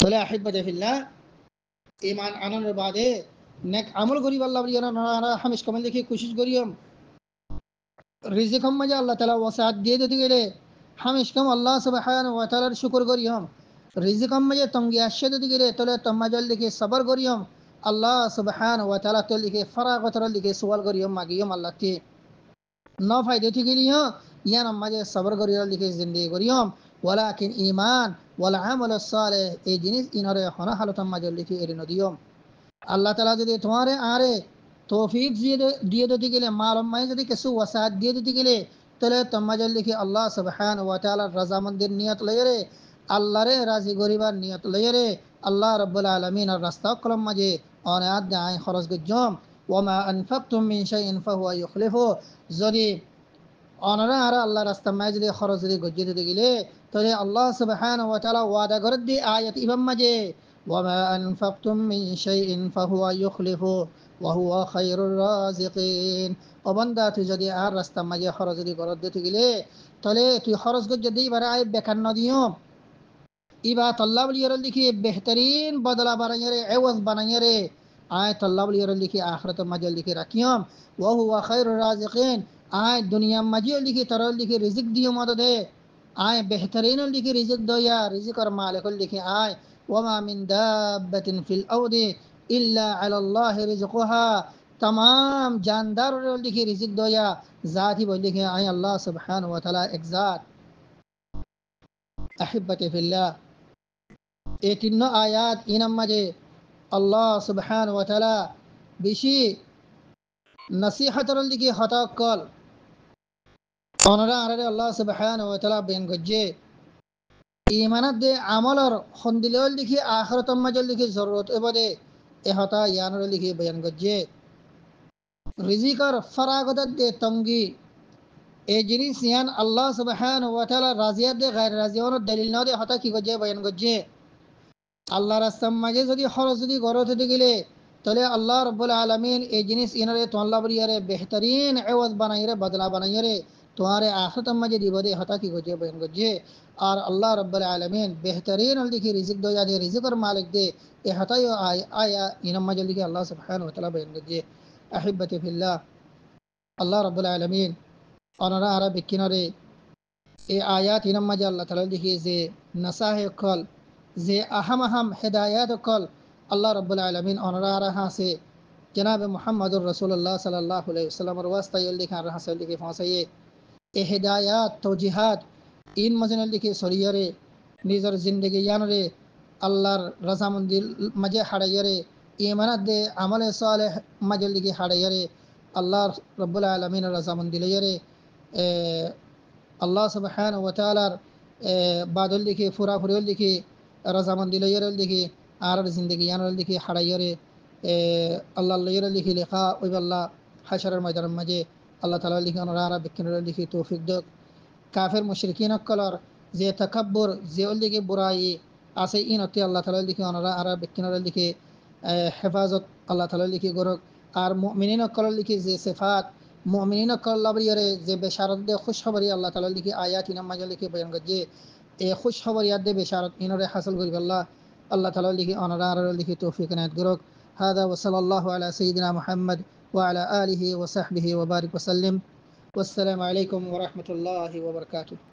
বলে আহিব্বাতি ফিল্লাহ ইমান আনানোর বাদে নেক আমল করিব আল্লাহ বলিয়ারে না হামিশ কমল দিকে কোশিশ করিয়ম রিজিক মাঝে আল্লাহ তাআলা ওয়াসাত দিয়ে দিতে গেলে হামিশ কম আল্লাহ সুবহানাহু ওয়া তাআলার শুকর করিয়ম রিজিক মাঝে তঙ্গি আসে দিতে গেলে তলে তমাজল দিকে সবর করিয়ম আল্লাহ সুবহানাহু ওয়া তাআলা তল দিকে ফরাগতর দিকে সওয়াল করিয়ম মাগিয়ম আল্লাহ তে ন ফায়দে ঠিক গেলিও ইয়ান মাঝে সবর করিয়ম দিকে জিন্দেগি করিয়ম ওয়ালাকিন ঈমান ওয়াল আমাল সালেহ এই জিনিস ইনরে হনা হালত মাঝে লিখি এরিন দিয়ম। আল্লাহ তালা যদি তোমারে আরে তৌফিক দিয়ে দিতে গেলে মালুমাই যদি কিছু ওয়াসাত দিয়ে দিতে গেলে তাহলে তোমার লিখে আল্লাহ সুবহানাহু ওয়া তাআলার রাজামন্দির নিয়ত লইরে আল্লাহরে রাজি গরিবার নিয়ত লইরে আল্লাহ রাব্বুল আলামিনের রাস্তা কলম মাঝে অনায়াত দায় খরচ গজম ওয়ামা আনফাকতুম মিন শাইইন ফাহুয়া ইউখলিফু যদি অনরা আর আল্লাহ রাস্তা মাঝে যদি খরচ যদি গজ্জে দিতে গেলে তাহলে আল্লাহ সুবহানাহু ওয়া তাআলা ওয়াদা করে দিয়ে আয়াত ইমাম মাঝে وما أنفقتم من شيء فهو يخلفه وهو خير الرازقين অবন্দা তুই যদি আর রাস্তা মাঝে খরচ যদি গরত দিতে গেলে তাহলে তুই খরচ করে যদি এবার আয় বেকার ন দিও ইবা তল্লা বলি লিখি বেহতরিন বদলা বানাইয়ে রে এওয়াজ বানাইয়ে রে আয় তল্লা বলি লিখি আখরত মাঝে লিখি রাখিয়ম ওহুয়া খায়রুর রাজিকিন আয় দুনিয়া মাঝে লিখি তরল লিখি রিজিক দিও মদদে আয় বেহতরিন লিখি রিজিক দয়া রিজিকর মালিক লিখি আয় ওমা মিন দাব্বাতিন ফিল আরদি ইল্লা আলাল্লাহি রিজকুহা तमाम जानदार लिखी रिजिक दया जात ही बोल लिखे आए अल्लाह सुब्हान व तआला एक जात अहिब्बती फिल्लाह এই তিন আয়াত ইনাম মাঝে আল্লাহ সুবহান ওয়া তাআলা বেশি নসিহতর দিকে হতাকল অনরা আরে আল্লাহ সুবহান ওয়া তাআলা বেন গজ্জে ইমানত দে আমলর খন্দিলল দিকে আখিরাত মাঝে দিকে জরুরত এবাদে এ হতা ইয়ানর দিকে বয়ান গজ্জে রিজিকর ফরাগত দে তঙ্গি এই জিনিস ইয়ান আল্লাহ সুবহান ওয়া তাআলা রাজিয়াত দে গায়র রাজিয়ানোর দলিল না দে হতা কি গজ্জে বয়ান গজ্জে আল্লাহ রাস্তার মাঝে যদি খরচ যদি গরত হতে গেলে তাহলে আল্লাহ রব্বুল আলমিন এই জিনিস ইনারে তোল্লা বলিয়ারে বেহতরিন এওয়াজ বানাইরে বদলা বানাইরে তোমারে আখরত মাঝে দিব দে হতা কি গজে বয়ান গজে আর আল্লাহ রব্বুল আলমিন বেহতরিন লিখি রিজিক দয়া দে রিজিকর মালিক দে এ হতাই আয়া ইনাম মাঝে লিখি আল্লাহ সুবহানাহু ওয়া তাআলা বয়ান গজে আহিব্বতি ফিল্লাহ আল্লাহ রব্বুল আলমিন অনরা আরা বিকিনরে এই আয়াত ইনাম মাঝে আল্লাহ তাআলা লিখি যে নাসাহে কল যে আহম আহম হেদায়াত কল আল্লাহ রব্বুল আলমিন অনরা হাসে জনাব মোহাম্মদুর রসুল্লাহ সাল্লাহ সাল্লামর ওয়াস্তায় লিখা হাসে লিখে ফাঁসাইয়ে এ হেদায়াত তৌজিহাত ইন মজিন লিখে সরিয়ারে নিজের জিন্দগি ইয়ানরে আল্লাহর রাজামন্দির মাঝে হারাইয়ারে ইমানাত দে আমলে সালেহ মাঝে লিখে হারাইয়ারে আল্লাহ রব্বুল আলমিন রাজামন্দিরে আল্লাহ সুবহানাহু ওয়া তাআলার বাদল লিখে ফুরা ফুরিয়ল লিখে রাজামন্দি লইয়ের লিখে আর জিন্দগি ইয়ানোর লিখে হারাইয়রে আল্লাহ লইয়ের লিখে লেখা ওই আল্লাহ হাসরের ময়দানের মাঝে আল্লাহ তাআলা লিখে ওনারা বিজ্ঞানের লিখে তৌফিক দক কাফের মুশরিকিন কলর যে তাকাব্বুর যে লিখে বুরাই আছে ইনতে আল্লাহ তাআলা লিখে ওনারা আর বিজ্ঞানের লিখে হেফাজত আল্লাহ তাআলা লিখে গরক আর মুমিনিন কলর লিখে যে সিফাত মুমিনিন কল্লাহ বলিয়ারে যে বেশারত দে খুশখবরি আল্লাহ তাআলা লিখে আয়াত ইনাম মাঝে লিখে বয়ান গজে এ খুশখবর ইয়াদ দে বেশারত ইনরে হাসিল করি আল্লাহ আল্লাহ তাআলা লিখে অনারা আর লিখে তৌফিক নায়াত গরক হাদা ওয়া সাল্লাল্লাহু আলা সাইয়্যিদিনা মুহাম্মদ وعلى آله وصحبه وبارك وسلم والسلام عليكم ورحمة الله وبركاته.